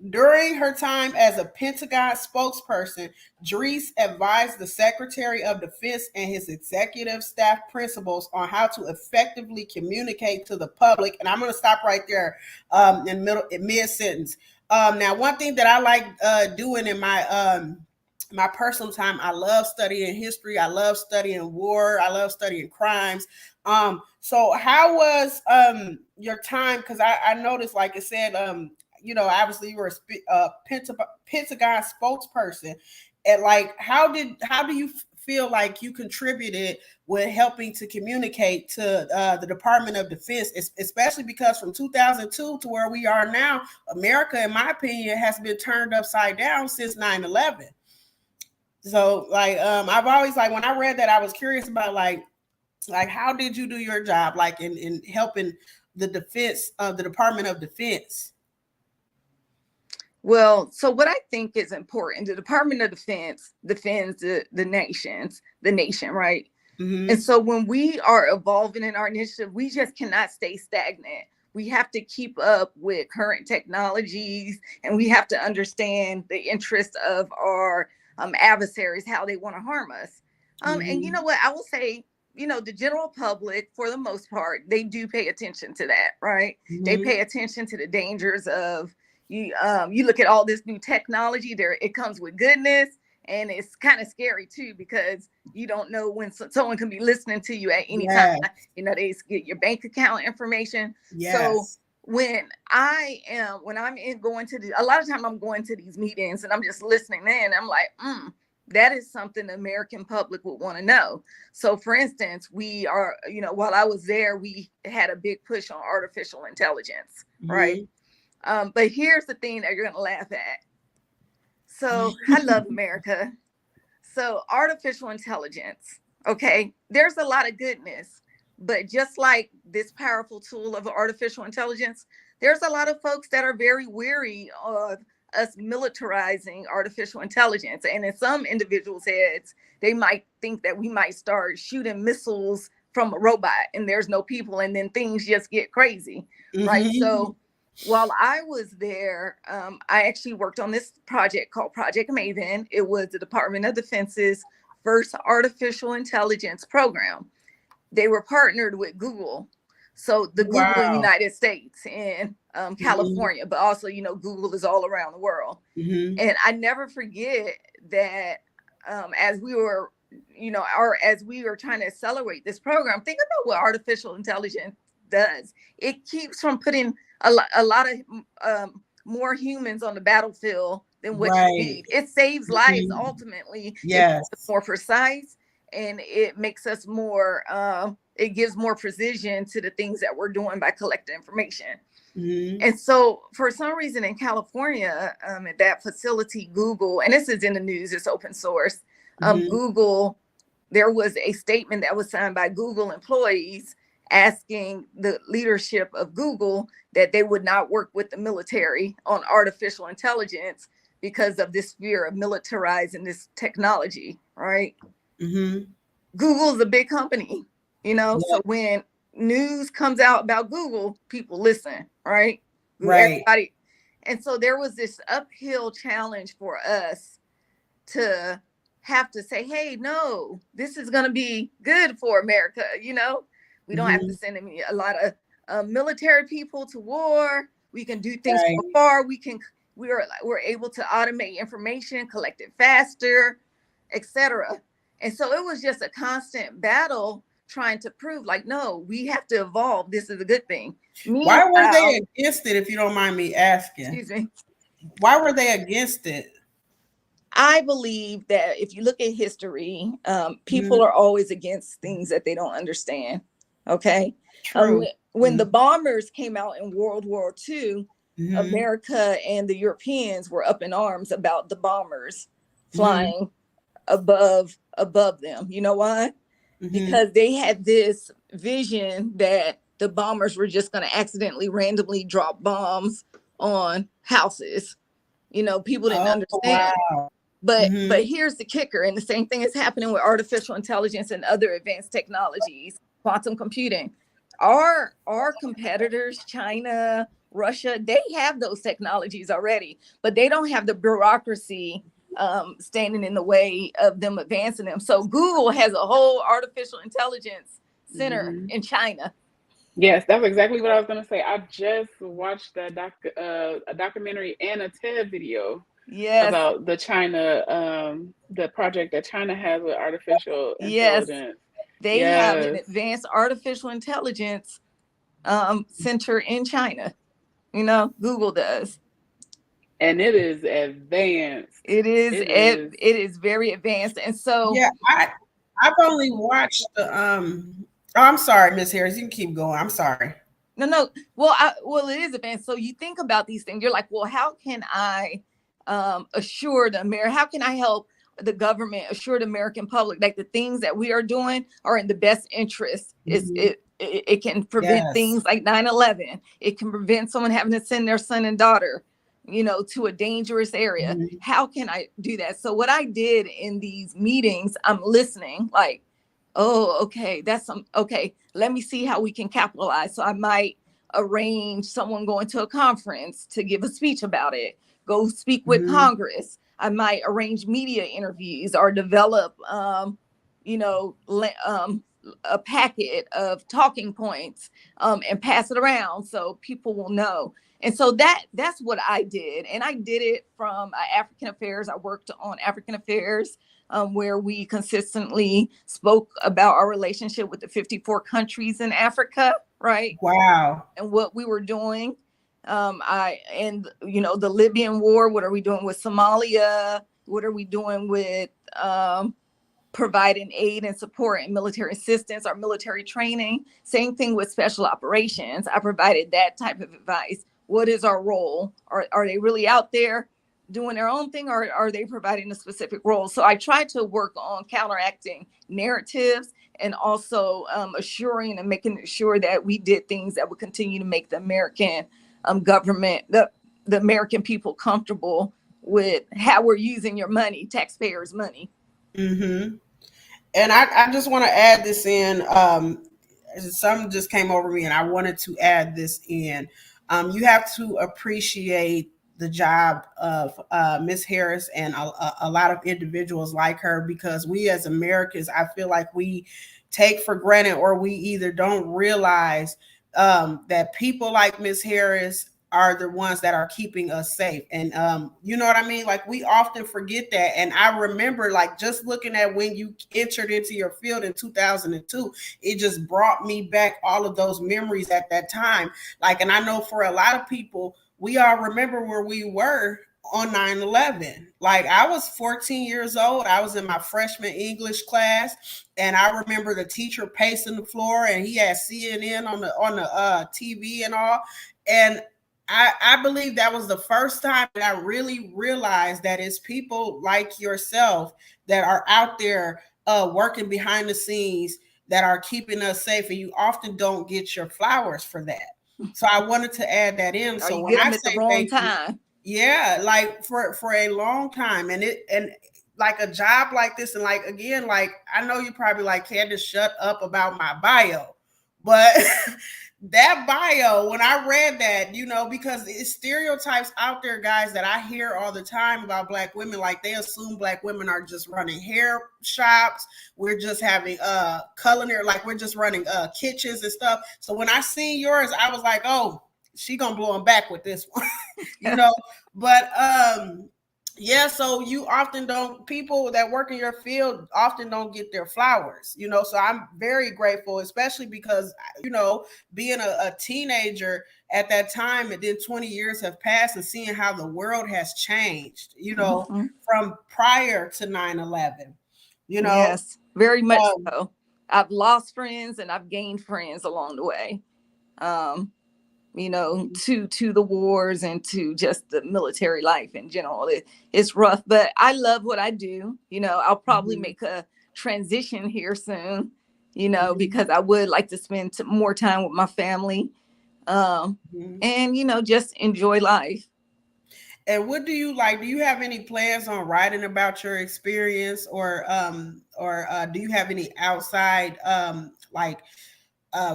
During her time as a Pentagon spokesperson, Drees advised the Secretary of Defense and his executive staff principals on how to effectively communicate to the public. And I'm going to stop right there in mid sentence. Now, one thing that I like doing in my personal time, I love studying history. I love studying war. I love studying crimes. So how was your time? Because I noticed, like it said, obviously you were a Pentagon spokesperson, and like, how do you feel like you contributed with helping to communicate to the Department of Defense, especially because from 2002 to where we are now, America, in my opinion, has been turned upside down since 9/11. So like, I've always, like, when I read that, I was curious about like how did you do your job, like in helping the defense of the Department of Defense? Well, so what I think is important, the Department of Defense defends the nation, right? Mm-hmm. And so when we are evolving in our initiative, we just cannot stay stagnant. we have to keep up with current technologies, and we have to understand the interests of our adversaries, how they want to harm us. And you know what? I will say, the general public, for the most part, they do pay attention to that, right? They pay attention to the dangers of you. You look at all this new technology there, it comes with goodness, and it's kind of scary too, because you don't know when someone can be listening to you at any time. They get your bank account information. So when I'm going to a lot of time I'm going to these meetings and I'm just listening in, I'm like, that is something the American public would want to know. So for instance, we are, while I was there, we had a big push on artificial intelligence, right? But here's the thing that you're going to laugh at. So I love America. So artificial intelligence, okay, there's a lot of goodness, but just like this powerful tool of artificial intelligence, there's a lot of folks that are very weary of us militarizing artificial intelligence. And in some individuals' heads, they might think that we might start shooting missiles from a robot and there's no people, and then things just get crazy, right? So while I was there, I actually worked on this project called Project Maven. It was the Department of Defense's first artificial intelligence program. They were partnered with Google. So the Google in the United States and California, but also, Google is all around the world. And I never forget that as we were, as we were trying to accelerate this program, think about what artificial intelligence does. It keeps from putting a lot of more humans on the battlefield than what you need. It saves lives ultimately. It's more precise, and it makes us more, it gives more precision to the things that we're doing by collecting information. And so for some reason in California, at that facility, Google, and this is in the news, it's open source, Google, there was a statement that was signed by Google employees asking the leadership of Google that they would not work with the military on artificial intelligence because of this fear of militarizing this technology, right? Google's a big company, so when news comes out about Google, people listen, right? Everybody. And so there was this uphill challenge for us to have to say, hey, no, this is going to be good for America, we don't have to send a lot of military people to war. We can do things from afar. We're able to automate information, collect it faster, etc. And so it was just a constant battle trying to prove, like, no, we have to evolve. This is a good thing. Why were they against it, if you don't mind me asking? Excuse me. Why were they against it? I believe that if you look at history, people are always against things that they don't understand. Okay. When the bombers came out in World War II, America and the Europeans were up in arms about the bombers flying above them. You know why? Because they had this vision that the bombers were just going to accidentally randomly drop bombs on houses. People didn't understand. But here's the kicker, and the same thing is happening with artificial intelligence and other advanced technologies, quantum computing. Our competitors, China, Russia, they have those technologies already, but they don't have the bureaucracy standing in the way of them advancing them. So Google has a whole artificial intelligence center in China. Yes, that's exactly what I was going to say. I just watched a documentary and a TED video about the China, the project that China has with artificial intelligence. They have an advanced artificial intelligence center in China. Google does. And it is advanced. It is very advanced. And so I've only watched the I'm sorry, Miss Harris, you can keep going. I'm sorry. No. Well, it is advanced. So you think about these things. You're like, well, how can I assure how can I help the government assure the American public like the things that we are doing are in the best interest? It can prevent things like 9/11. It can prevent someone having to send their son and daughter, to a dangerous area. How can I do that? So what I did in these meetings, I'm listening like, oh, okay, okay, let me see how we can capitalize. So I might arrange someone going to a conference to give a speech about it, go speak with Mhm. Congress. I might arrange media interviews or develop, a packet of talking points, and pass it around so people will know. And so that's what I did. And I did it from African Affairs. I worked on African Affairs, where we consistently spoke about our relationship with the 54 countries in Africa, right? Wow. And what we were doing. The Libyan war, what are we doing with Somalia? What are we doing with providing aid and support and military assistance or military training? Same thing with special operations. I provided that type of advice. What is our role? Are they really out there doing their own thing, or are they providing a specific role? So I tried to work on counteracting narratives and also assuring and making sure that we did things that would continue to make the American government, the American people comfortable with how we're using your money, taxpayers' money. Mm-hmm. And I just want to add this in. Something just came over me, and I wanted to add this in. You have to appreciate the job of Miss Harris and a lot of individuals like her, because we as Americans, I feel like we take for granted, or we either don't realize that people like Miss Harris are the ones that are keeping us safe. And you know what I mean? Like, we often forget that. And I remember, like, just looking at when you entered into your field in 2002, it just brought me back all of those memories at that time. Like, and I know for a lot of people, we all remember where we were on 9/11. Like, I was 14 years old. I was in my freshman English class, and I remember the teacher pacing the floor, and he had CNN on the TV and all. And I believe that was the first time that I really realized that it's people like yourself that are out there working behind the scenes that are keeping us safe, and you often don't get your flowers for that. So I wanted to add that in. Or So you when get I them at the say wrong thank you, time. yeah, like for a long time, and like a job like this, and like again, like I know you probably like, Candace, shut up about my bio, but that bio, when I read that, because it's stereotypes out there, guys, that I hear all the time about Black women. Like, they assume Black women are just running hair shops, we're just having culinary, like we're just running kitchens and stuff. So when I seen yours, I was like, oh, she gonna blow them back with this one. you know but yeah, so you often don't, people that work in your field often don't get their flowers. So I'm very grateful, especially because being a teenager at that time, and then 20 years have passed, and seeing how the world has changed, Mhm. from prior to 9/11. Yes, very much um, so. I've lost friends and I've gained friends along the way. Um, to the wars and to just the military life in general. It's rough, but I love what I do. I'll probably mhm, make a transition here soon, mhm, because I would like to spend more time with my family, um, mhm. and, just enjoy life. And what do you like? Do you have any plans on writing about your experience, or do you have any outside like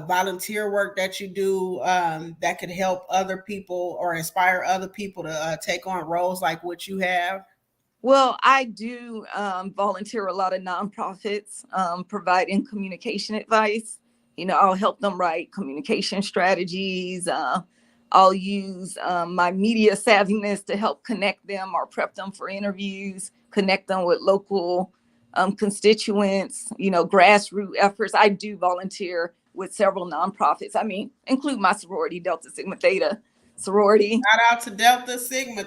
volunteer work that you do that could help other people or inspire other people to take on roles like what you have? Well, I do volunteer a lot of nonprofits, providing communication advice. I'll help them write communication strategies. I'll use my media savviness to help connect them or prep them for interviews, connect them with local constituents, grassroots efforts. I do volunteer with several nonprofits. I mean, include my sorority, Delta Sigma Theta sorority. Shout out to Delta Sigma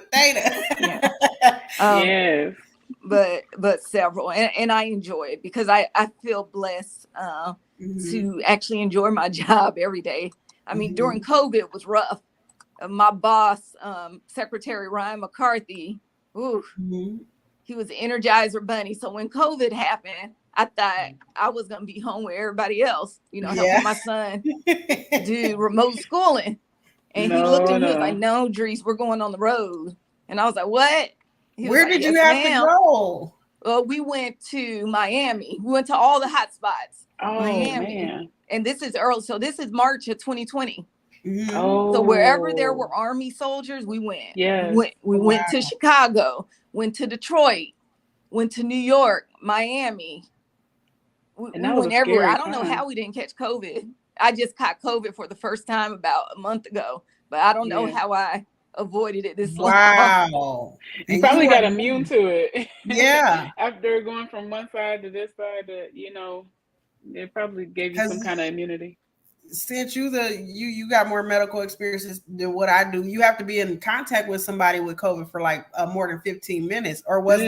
Yeah. Theta. Um, Yes. but several, and I enjoy it because I feel blessed Mhm, to actually enjoy my job every day. I mean, during mhm, COVID it was rough. My boss, Secretary Ryan McCarthy, ooh, mhm. he was an Energizer bunny. So when COVID happened, I thought I was gonna be home with everybody else, helping Yeah. my son do remote schooling. And he looked No, at me, he was like, no. "No, Dries, we're going on the road." And I was like, "What?" He was Where like, did you "Yes, have to ma'am." go? Well, we went to Miami. We went to all the hot spots, Oh Mhm. Miami. man. And this is early. So this is March of 2020. Mm-hmm. So wherever there were Oh, Army soldiers, we went. yes. We went to Wow. Chicago, went to Detroit, went to New York, Miami. And We that was went a everywhere. scary I don't know time. how we didn't catch COVID. I just caught COVID for the first time about a month ago, but I don't know Yeah. how I avoided it this long. Wow. You And you probably got weren't immune moving. to it. Yeah. After going from one side to this side, it probably gave you some Because kind of immunity. since you got more medical experiences than what I do, you have to be in contact with somebody with COVID for like more than 15 minutes. Or Mm. was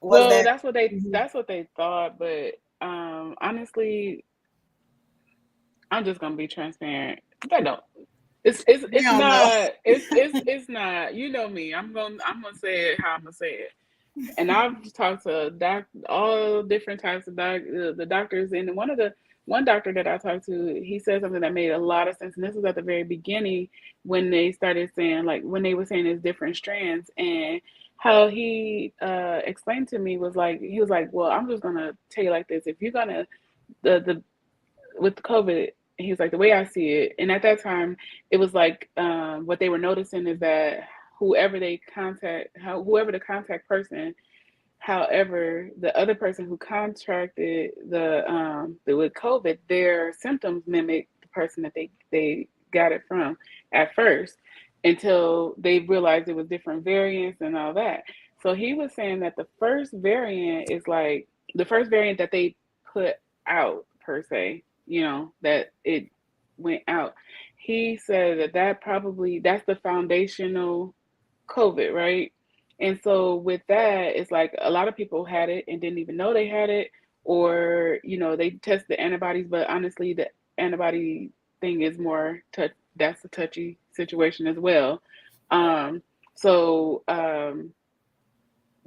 Well, that that's what they Mhm. that's what they thought, but honestly, I'm just gonna be transparent. They don't. We It's don't know. not it's not. You know me. I'm gonna say it how I'm gonna say it. And I've talked to all different types of the doctors, and one doctor that I talked to, he said something that made a lot of sense. And this was at the very beginning when they started saying, like, when they were saying there's different strands, and how he explained to me was like, he was like, well, I'm just gonna tell you like this: if you're gonna the with the COVID, he was like, the way I see it, and at that time, it was like what they were noticing is that whoever the contact person. However, the other person who contracted with COVID, their symptoms mimic the person that they got it from at first, until they realized it was different variants and all that. So he was saying that the first variant that they put out per se, that it went out. He said that's the foundational COVID, right? And so with that, it's like a lot of people had it and didn't even know they had it, or they test the antibodies, but honestly, the antibody thing is more touch. That's a touchy situation as well. Um, so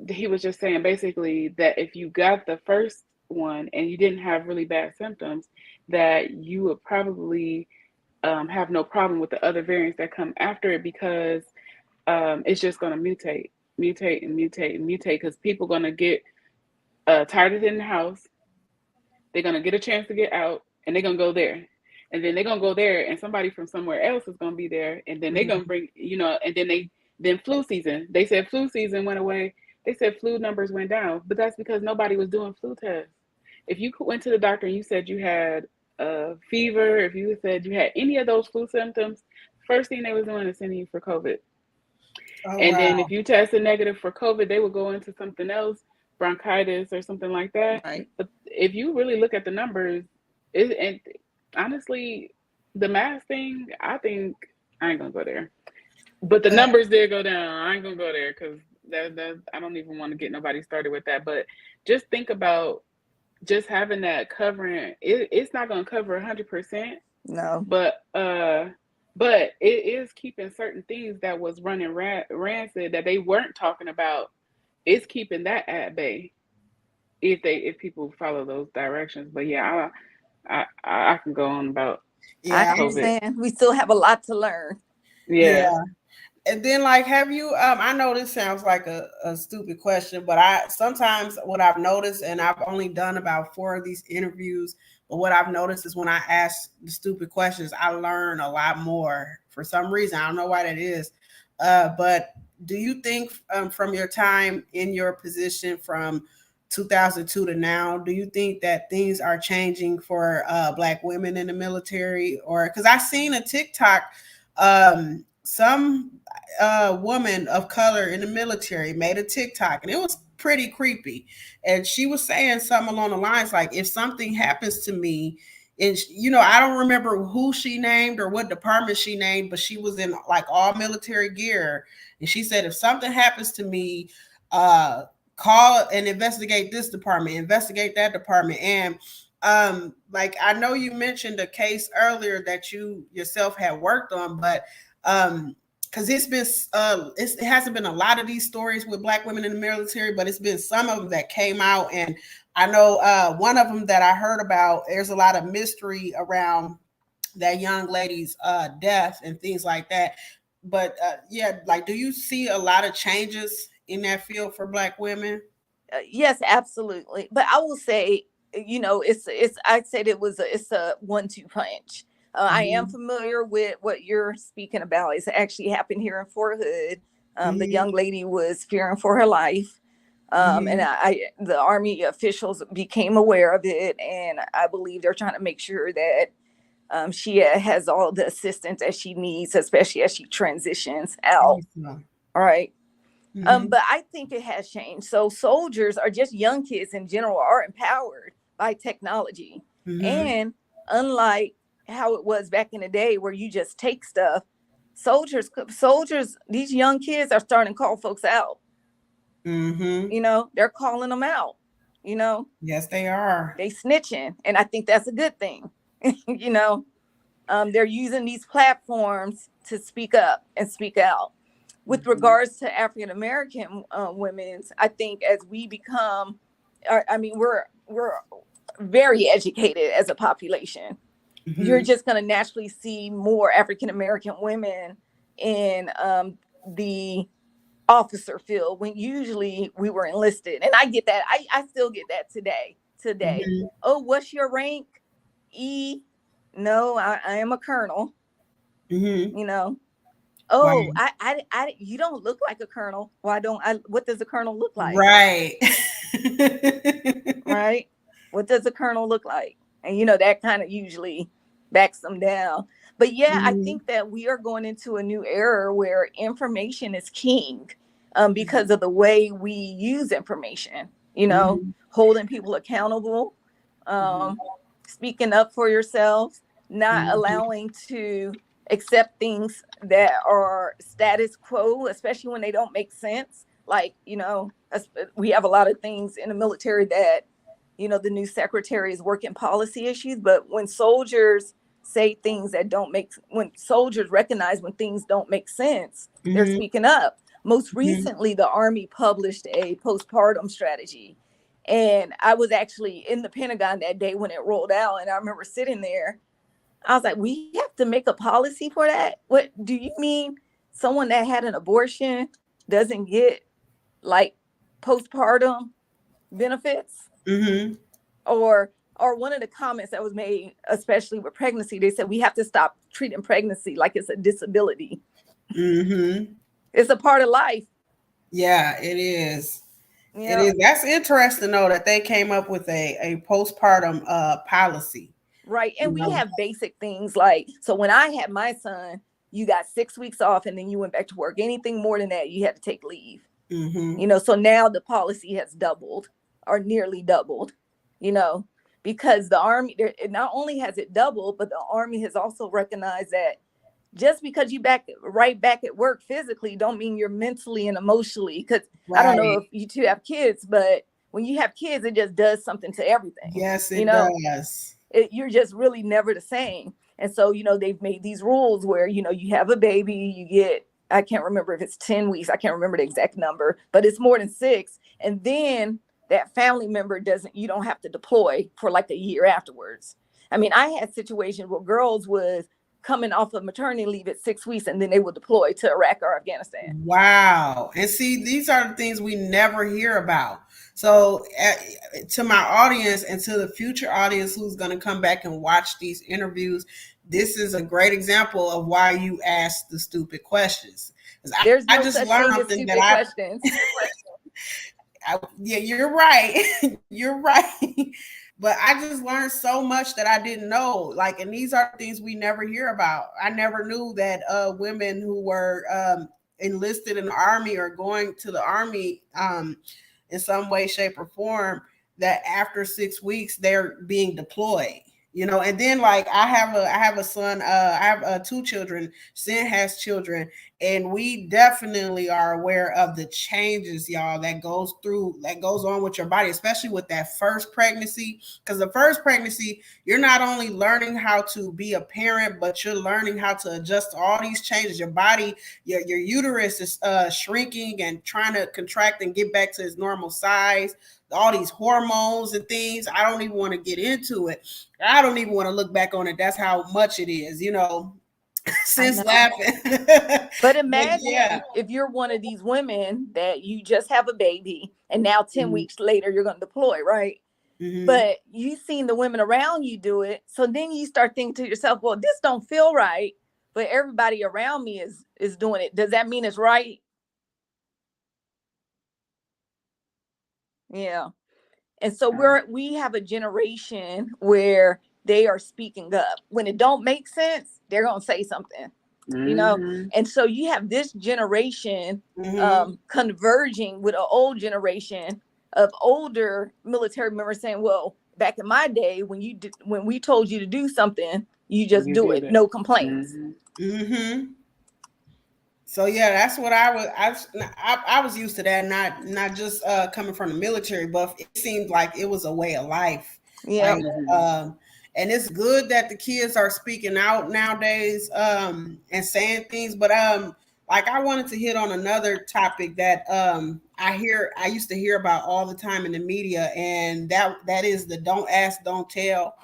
he was just saying basically that if you got the first one and you didn't have really bad symptoms, that you would probably have no problem with the other variants that come after it, because it's just going to mutate and mutate and mutate, because people are going to get tired of it in the house. They're going to get a chance to get out, and they're going to go there. And then they're going to go there, and somebody from somewhere else is going to be there. And then they're going to Mhm. bring, and then flu season. They said flu season went away. They said flu numbers went down, but that's because nobody was doing flu tests. If you went to the doctor and you said you had a fever, if you said you had any of those flu symptoms, first thing they was doing is sending you for COVID. Oh And then wow. if you tested negative for COVID, they would go into something else, bronchitis or something like that. Right. But if you really look at the numbers, and honestly, the mask thing, I think I ain't gonna go there. But the Uh, numbers did go down. I ain't gonna go there because that I don't even want to get nobody started with that. But just think about just having that covering. It's not gonna cover 100%, No. but but it is keeping certain things that was running rancid that they weren't talking about. It's keeping that at bay if people follow those directions. But yeah, I can go on about I yeah. COVID. understand. We still have a lot to learn. Yeah. Yeah. And then like have you I know this sounds like a stupid question, but I sometimes what I've noticed, and I've only done about 4 of these interviews, but what I've noticed is when I ask the stupid questions, I learn a lot more for some reason. I don't know why that is. But do you think from your time in your position from 2002 to now, do you think that things are changing for Black women in the military? Or because I seen a TikTok, some woman of color in the military made a TikTok and it was pretty creepy. And she was saying something along the lines like, if something happens to me, and I don't remember who she named or what department she named, but she was in like all military gear. And she said, if something happens to me, uh, call and investigate this department, investigate that department. And like I know you mentioned a case earlier that you yourself had worked on, but because it hasn't been a lot of these stories with Black women in the military, but it's been some of them that came out. And I know one of them that I heard about, there's a lot of mystery around that young lady's death and things like that. But yeah, like, do you see a lot of changes in that field for Black women? Yes, absolutely. But I will say, it's I'd say it's a 1-2 punch. I am familiar with what you're speaking about. It's actually happened here in Fort Hood. The young lady was fearing for her life. And the Army officials became aware of it. And I believe they're trying to make sure that she has all the assistance that she needs, especially as she transitions out. Awesome. All right. But I think it has changed. So soldiers are just young kids in general are empowered by technology. And unlike how it was back in the day where you just take stuff, soldiers, these young kids are starting to call folks out. You know, they're calling them out, you know. Yes, they are. They snitching. And I think that's a good thing. You know, they're using these platforms to speak up and speak out. With regards to African American women, I think as we become, I mean, we're very educated as a population. You're just going to naturally see more African American women in the officer field when usually we were enlisted. And I get that. I still get that today. Oh, what's your rank? E? No, I am a colonel. You know. Oh, wow. I you don't look like a colonel. Why don't I? What does a colonel look like? Right. Right. What does a colonel look like? And you know, that kind of usually backs them down. But yeah, I think that we are going into a new era where information is king, because of the way we use information, you know, holding people accountable, speaking up for yourself, not allowing to accept things that are status quo, especially when they don't make sense. Like, you know, we have a lot of things in the military that, you know, the new secretary is working policy issues. But when soldiers say things that don't make, when soldiers recognize when things don't make sense, they're speaking up. Most recently, the Army published a postpartum strategy. And I was actually in the Pentagon that day when it rolled out. And I remember sitting there. I was like, we have to make a policy for that? What do you mean someone that had an abortion doesn't get like postpartum benefits? Or one of the comments that was made, especially with pregnancy, they said we have to stop treating pregnancy like it's a disability. It's a part of life. Yeah, it is. It is. That's interesting though that they came up with a postpartum policy. Right. And we have basic things like, so when I had my son, you got 6 weeks off and then you went back to work. Anything more than that, you had to take leave. You know, so now the policy has doubled or nearly doubled, you know, because the Army, not only has it doubled, but the Army has also recognized that just because you right back at work physically don't mean you're mentally and emotionally. Because I don't know if you two have kids, but when you have kids, it just does something to everything. Yes, it does. You're just really never the same. And so, you know, they've made these rules where, you know, you have a baby, you get, I can't remember if it's 10 weeks. I can't remember the exact number, but it's more than 6. And then that family member you don't have to deploy for like a year afterwards. I mean, I had situations where girls was coming off of maternity leave at 6 weeks and then they would deploy to Iraq or Afghanistan. Wow. And see, these are the things we never hear about. So to my audience and to the future audience who's going to come back and watch these interviews, this is a great example of why you ask the stupid questions. There's no I just such learned thing as something stupid questions. Yeah, you're right. You're right. But I just learned so much that I didn't know. Like, and these are things we never hear about. I never knew that women who were enlisted in the Army or going to the Army in some way, shape, or form, that after 6 weeks they're being deployed. You know, and then like I have a son, I have 2 children. Sin has children, and we definitely are aware of the changes, y'all, that goes on with your body, especially with that first pregnancy. Because the first pregnancy, you're not only learning how to be a parent, but you're learning how to adjust to all these changes. Your body, your uterus is shrinking and trying to contract and get back to its normal size. All these hormones and things. I don't even want to get into it. I don't even want to look back on it. That's how much it is, you know, since laughing. But imagine if you're one of these women that you just have a baby and now 10 weeks later you're going to deploy, right? but you seen the women around you do it. So then you start thinking to yourself, well, this don't feel right, but everybody around me is doing it. Does that mean it's right? Yeah. And so we have a generation where they are speaking up. When it don't make sense, they're going to say something, you know? And so you have this generation converging with an old generation of older military members saying, well, back in my day, when we told you to do something, you just do it. No complaints. So yeah, that's what I was used to that, not just coming from the military, but it seemed like it was a way of life. Yeah. Like, and it's good that the kids are speaking out nowadays and saying things, but like I wanted to hit on another topic that I used to hear about all the time in the media, and that is the don't ask, don't tell.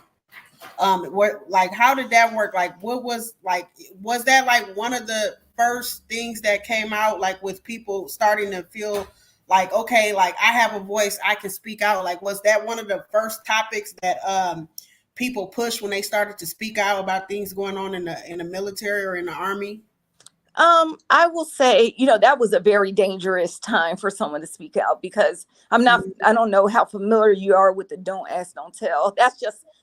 What, like, how did that work? Like, what was that like one of the first things that came out, like with people starting to feel like, okay, like I have a voice, I can speak out? Like, was that one of the first topics that people pushed when they started to speak out about things going on in the military or in the army? I will say, that was a very dangerous time for someone to speak out, because I don't know how familiar you are with the don't ask, don't tell.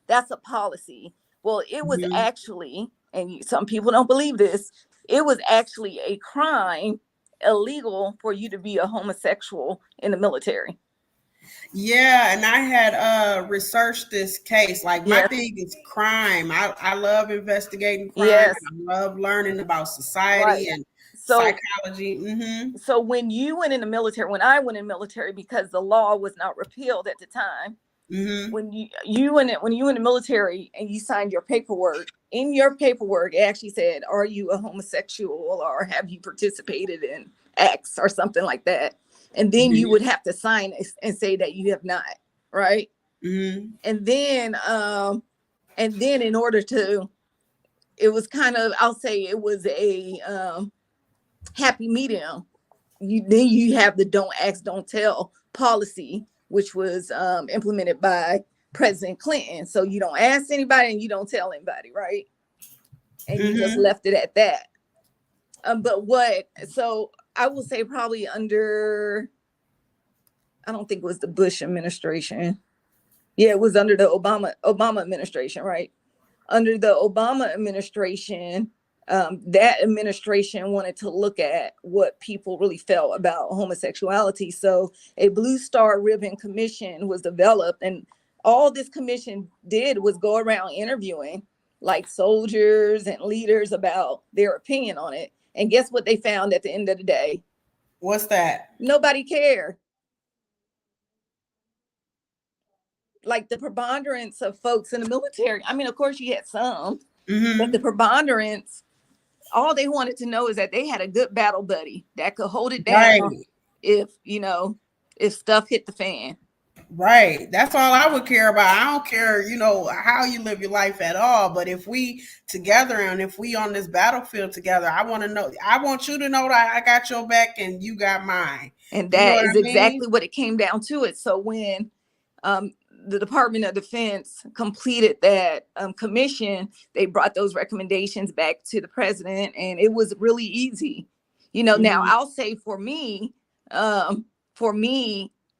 That's a policy. Well, it was actually, and some people don't believe this, it was actually a crime, illegal for you to be a homosexual in the military. Yeah, and I had researched this case. Like, my thing is crime. I love investigating crime. Yes. And I love learning about society and psychology. So when you went in the military, when I went in the military, because the law was not repealed at the time, when you went in the military and you signed your paperwork, in your paperwork it actually said, are you a homosexual, or have you participated in X or something like that? And then you would have to sign and say that you have not, right? And then in order to, it was kind of, I'll say it was a happy medium. Then you have the don't ask, don't tell policy, which was implemented by President Clinton. So you don't ask anybody and you don't tell anybody, right? And you just left it at that. So I will say probably under, I don't think it was the Bush administration. Yeah, it was under the Obama administration, right? Under the Obama administration, that administration wanted to look at what people really felt about homosexuality. So a Blue Star Ribbon Commission was developed, and all this commission did was go around interviewing like soldiers and leaders about their opinion on it. And guess what they found at the end of the day? What's that? Nobody cared. Like the preponderance of folks in the military, I mean, of course you had some, but the preponderance, all they wanted to know is that they had a good battle buddy that could hold it down if stuff hit the fan. Right. That's all I would care about. I don't care, how you live your life at all. But if we together and if we on this battlefield together, I want you to know that I got your back and you got mine. And that is exactly what it came down to it. So when the Department of Defense completed that commission, they brought those recommendations back to the president, and it was really easy. Now I'll say for me,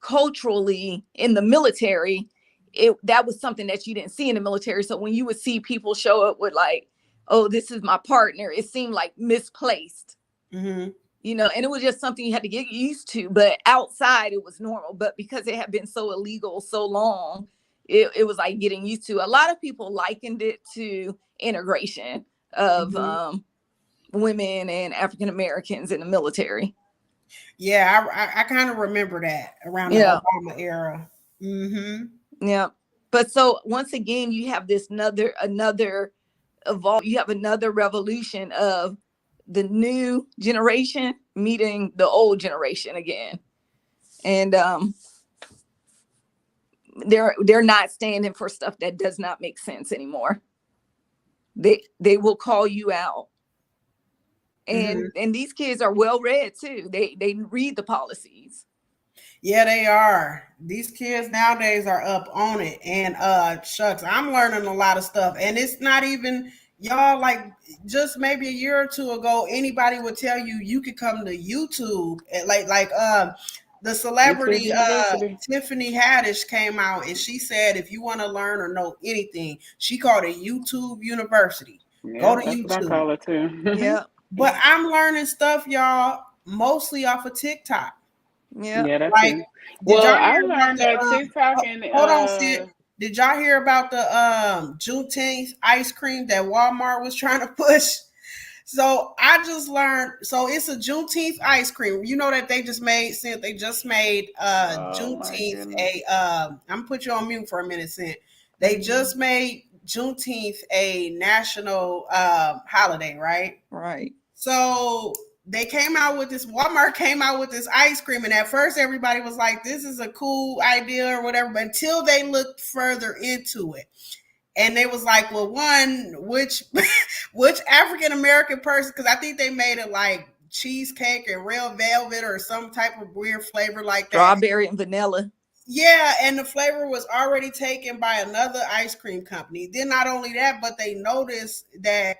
culturally in the military, that was something that you didn't see in the military. So when you would see people show up with like, oh, this is my partner, it seemed like misplaced. And it was just something you had to get used to. But outside, it was normal. But because it had been so illegal so long, it was like getting used to. A lot of people likened it to integration of women and African Americans in the military. Yeah, I kind of remember that around the Obama era. Yeah. But so once again, you have this another revolution of the new generation meeting the old generation again. And they're not standing for stuff that does not make sense anymore. They will call you out. And these kids are well read too. They read the policies. Yeah, they are. These kids nowadays are up on it. And shucks, I'm learning a lot of stuff. And it's not even y'all like just maybe a year or two ago, anybody would tell you you could come to YouTube and the YouTube celebrity University. Tiffany Haddish came out and she said if you want to learn or know anything, she called it YouTube University. Go Yeah, to that's what I YouTube. call it too. Yeah. But I'm learning stuff, y'all, mostly off of TikTok. Yeah. Yeah, that Like, too. did Well, y'all I hear about learned the that TikTok and hold on, Sid. Did y'all hear about the Juneteenth ice cream that Walmart was trying to push? So I just learned. So it's a Juneteenth ice cream. You know that they just made since they just made oh my Juneteenth goodness. a I'm gonna put you on mute for a minute, Sid. They Mhm. just made Juneteenth a national holiday, right? Right. So they came out with this, Walmart came out with this ice cream. And at first, everybody was like, this is a cool idea or whatever. But until they looked further into it. And they was like, well, one, which African American person, because I think they made it like cheesecake and real velvet or some type of weird flavor like that. Strawberry and vanilla. Yeah, and the flavor was already taken by another ice cream company. Then not only that, but they noticed that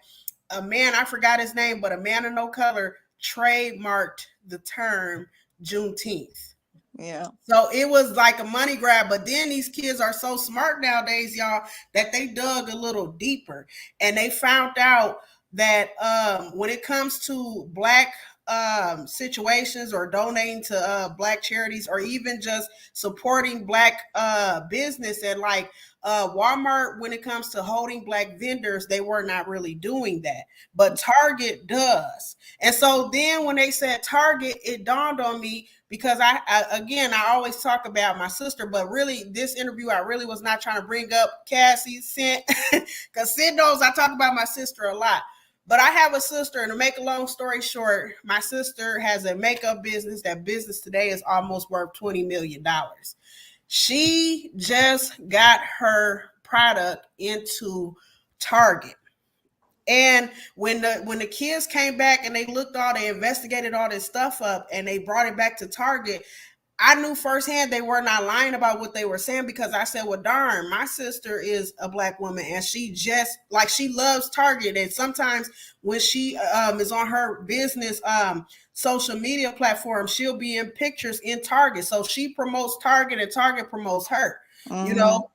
a man, I forgot his name, but a man of no color trademarked the term Juneteenth. Yeah. So it was like a money grab. But then these kids are so smart nowadays, y'all, that they dug a little deeper and they found out that when it comes to black situations or donating to black charities or even just supporting black business and like Walmart, when it comes to holding black vendors, they were not really doing that, but Target does. And so then when they said Target, it dawned on me because I always talk about my sister, but really this interview I really was not trying to bring up Cassie Sid because Sid knows I talk about my sister a lot. But I have a sister, and to make a long story short, my sister has a makeup business. That business today is almost worth $20 million. She just got her product into Target. And when the kids came back and they investigated all this stuff up and they brought it back to Target, I knew firsthand they were not lying about what they were saying because I said, well, darn, my sister is a black woman and she just like she loves Target. And sometimes when she is on her business social media platform, she'll be in pictures in Target. So she promotes Target and Target promotes her, you Mhm. know.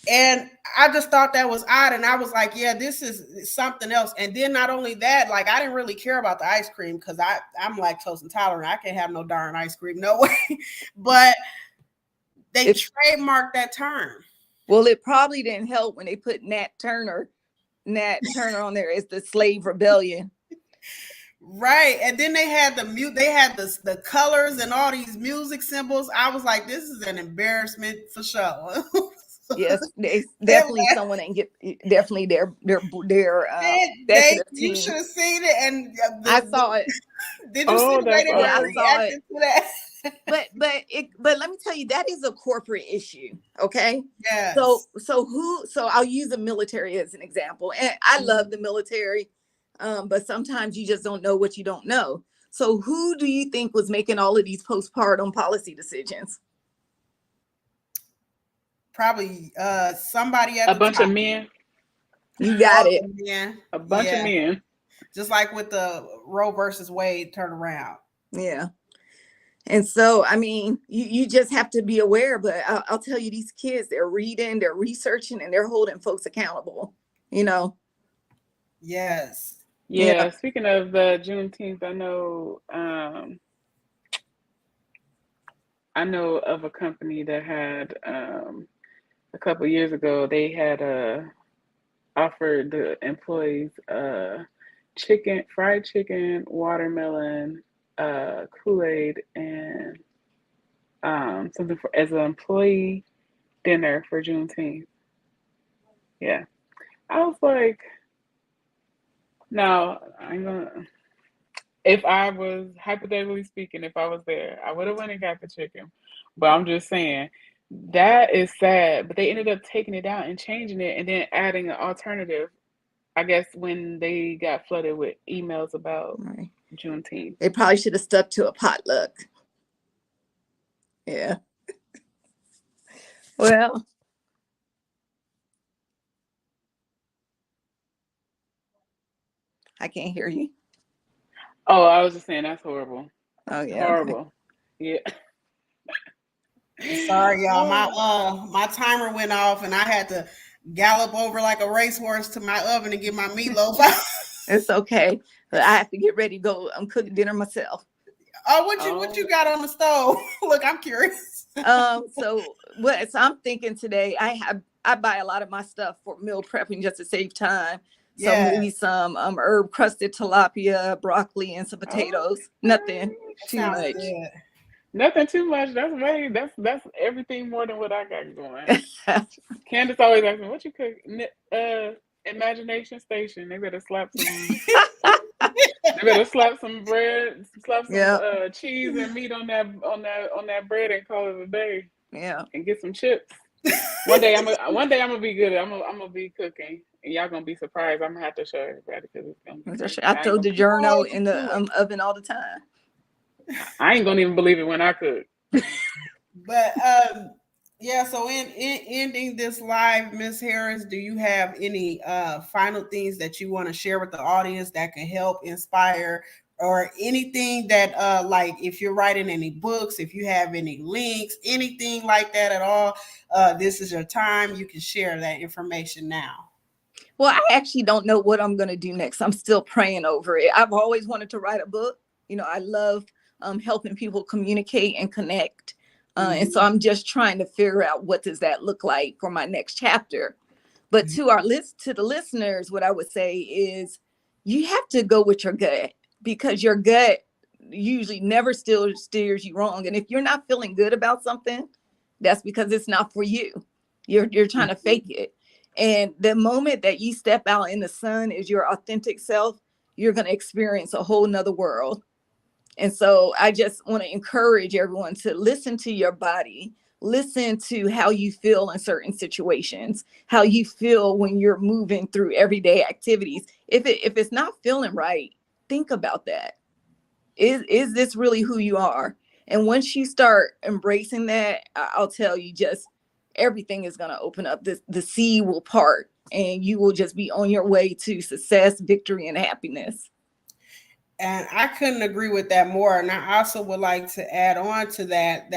And I just thought that was odd. And I was like, yeah, this is something else. And then not only that, like I didn't really care about the ice cream because I'm lactose intolerant. I can't have no darn ice cream, no way. But they trademarked that term. Well, it probably didn't help when they put Nat Turner on there as the slave rebellion. Right. And then they had the colors and all these music symbols. I was like, this is an embarrassment for sure. Yes, they definitely someone ain't get definitely their executive you team. should have seen it. And I saw it. Did you see the way they I were saw reacting it. to that? But let me tell you, that is a corporate issue. Okay. Yes. So I'll use the military as an example. And I love the military. But sometimes you just don't know what you don't know. So who do you think was making all of these postpartum policy decisions? Probably somebody at A the bunch top. of men. You got it. Yeah. A bunch of men. Just like with the Roe versus Wade turnaround. Yeah. And so, I mean, you just have to be aware, but I'll tell you, these kids, they're reading, they're researching, and they're holding folks accountable, you know? Yes. Yeah. Speaking of the Juneteenth, I know of a company that had a couple of years ago, they had offered the employees fried chicken, watermelon, Kool-Aid, and something as an employee dinner for Juneteenth. Yeah. I was like, no, I'm gonna. If I was, hypothetically speaking, if I was there, I would have went and got the chicken. But I'm just saying, that is sad. But they ended up taking it out and changing it and then adding an alternative, I guess, when they got flooded with emails about Juneteenth. They probably should have stuck to a potluck. Yeah. Well, I can't hear you. Oh, I was just saying that's horrible. Oh yeah. Okay. Horrible. Yeah. Sorry, y'all. My timer went off, and I had to gallop over like a racehorse to my oven and get my meatloaf out. It's okay. But I have to get ready to go. I'm cooking dinner myself. Oh, what you got on the stove? Look, I'm curious. So I'm thinking today, I buy a lot of my stuff for meal prepping just to save time. So Yeah, maybe some herb crusted tilapia, broccoli, and some potatoes. Okay. Nothing that too sounds much. good. Nothing too much. That's everything more than what I got going. Candace always asks me, "What you cook?" Imagination Station. They better slap some. They better slap some bread, slap some Yeah, cheese and meat on that bread and call it a day. yeah. And get some chips. One day I'm gonna be good. I'm gonna be cooking, and y'all gonna be surprised. I'm gonna have to show everybody because it's gonna be crazy. I I ain't throw gonna the believe journal Oh, in the do it. oven all the time. I ain't gonna even believe it when I cook. But yeah. So in ending this live, Miss Harris, do you have any final things that you want to share with the audience that can help inspire, or anything that like if you're writing any books, if you have any links, anything like that at all? This is your time. You can share that information now. Well, I actually don't know what I'm going to do next. I'm still praying over it. I've always wanted to write a book. I love helping people communicate and connect. And so I'm just trying to figure out what does that look like for my next chapter. But to the listeners, what I would say is you have to go with your gut, because your gut usually never still steers you wrong. And if you're not feeling good about something, that's because it's not for you. You're trying to fake it. And the moment that you step out in the sun as your authentic self, you're going to experience a whole nother world. And so I just want to encourage everyone to listen to your body, listen to how you feel in certain situations, how you feel when you're moving through everyday activities. If it's not feeling right, think about that. Is this really who you are? And once you start embracing that, I'll tell you, just everything is going to open up. The sea will part, and you will just be on your way to success, victory, and happiness. And I couldn't agree with that more. And I also would like to add on to that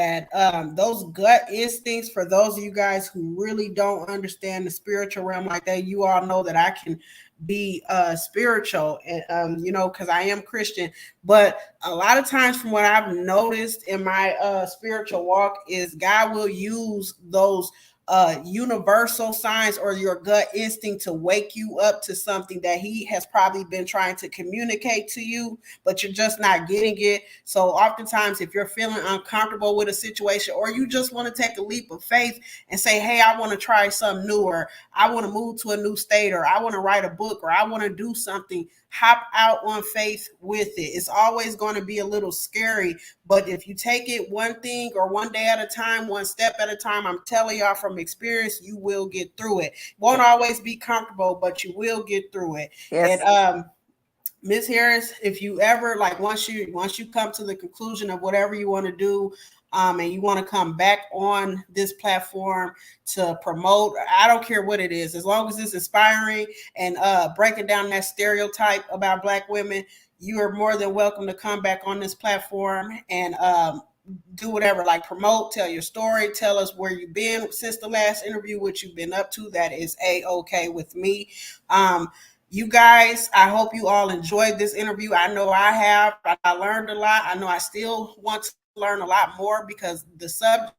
those gut instincts, for those of you guys who really don't understand the spiritual realm like that, you all know that I can be spiritual, and because I am Christian. But a lot of times, from what I've noticed in my spiritual walk, is God will use those universal signs or your gut instinct to wake you up to something that he has probably been trying to communicate to you, but you're just not getting it. So oftentimes, if you're feeling uncomfortable with a situation, or you just want to take a leap of faith and say, hey, I want to try something new, or I want to move to a new state, or I want to write a book, or I want to do something, hop out on faith with it. It's always going to be a little scary, but if you take it one thing or one day at a time, one step at a time, I'm telling y'all from experience, you will get through it. Won't always be comfortable, but you will get through it. Yes. And Ms. Harris, if you ever once you come to the conclusion of whatever you want to do, and you want to come back on this platform to promote, I don't care what it is, as long as it's inspiring and breaking down that stereotype about Black women, you are more than welcome to come back on this platform and do whatever, like promote, tell your story, tell us where you've been since the last interview, what you've been up to. That is a-okay with me. You guys, I hope you all enjoyed this interview. I know I have. I learned a lot. I know I still want to learn a lot more, because the subject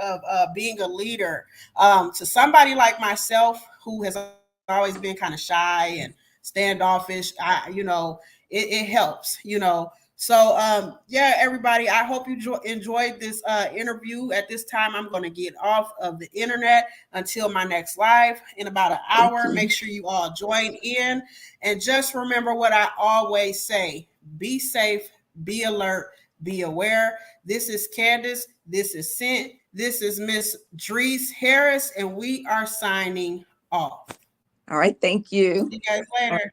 of being a leader to somebody like myself, who has always been kind of shy and standoffish, it helps. So yeah, everybody, I hope you enjoyed this interview. At this time, I'm going to get off of the internet until my next live in about an hour. Make sure you all join in, and just remember what I always say: be safe, be alert, be aware. This is Candace, this is Cent, this is Miss Drees Harris, and we are signing off. All right. Thank you. See you guys later.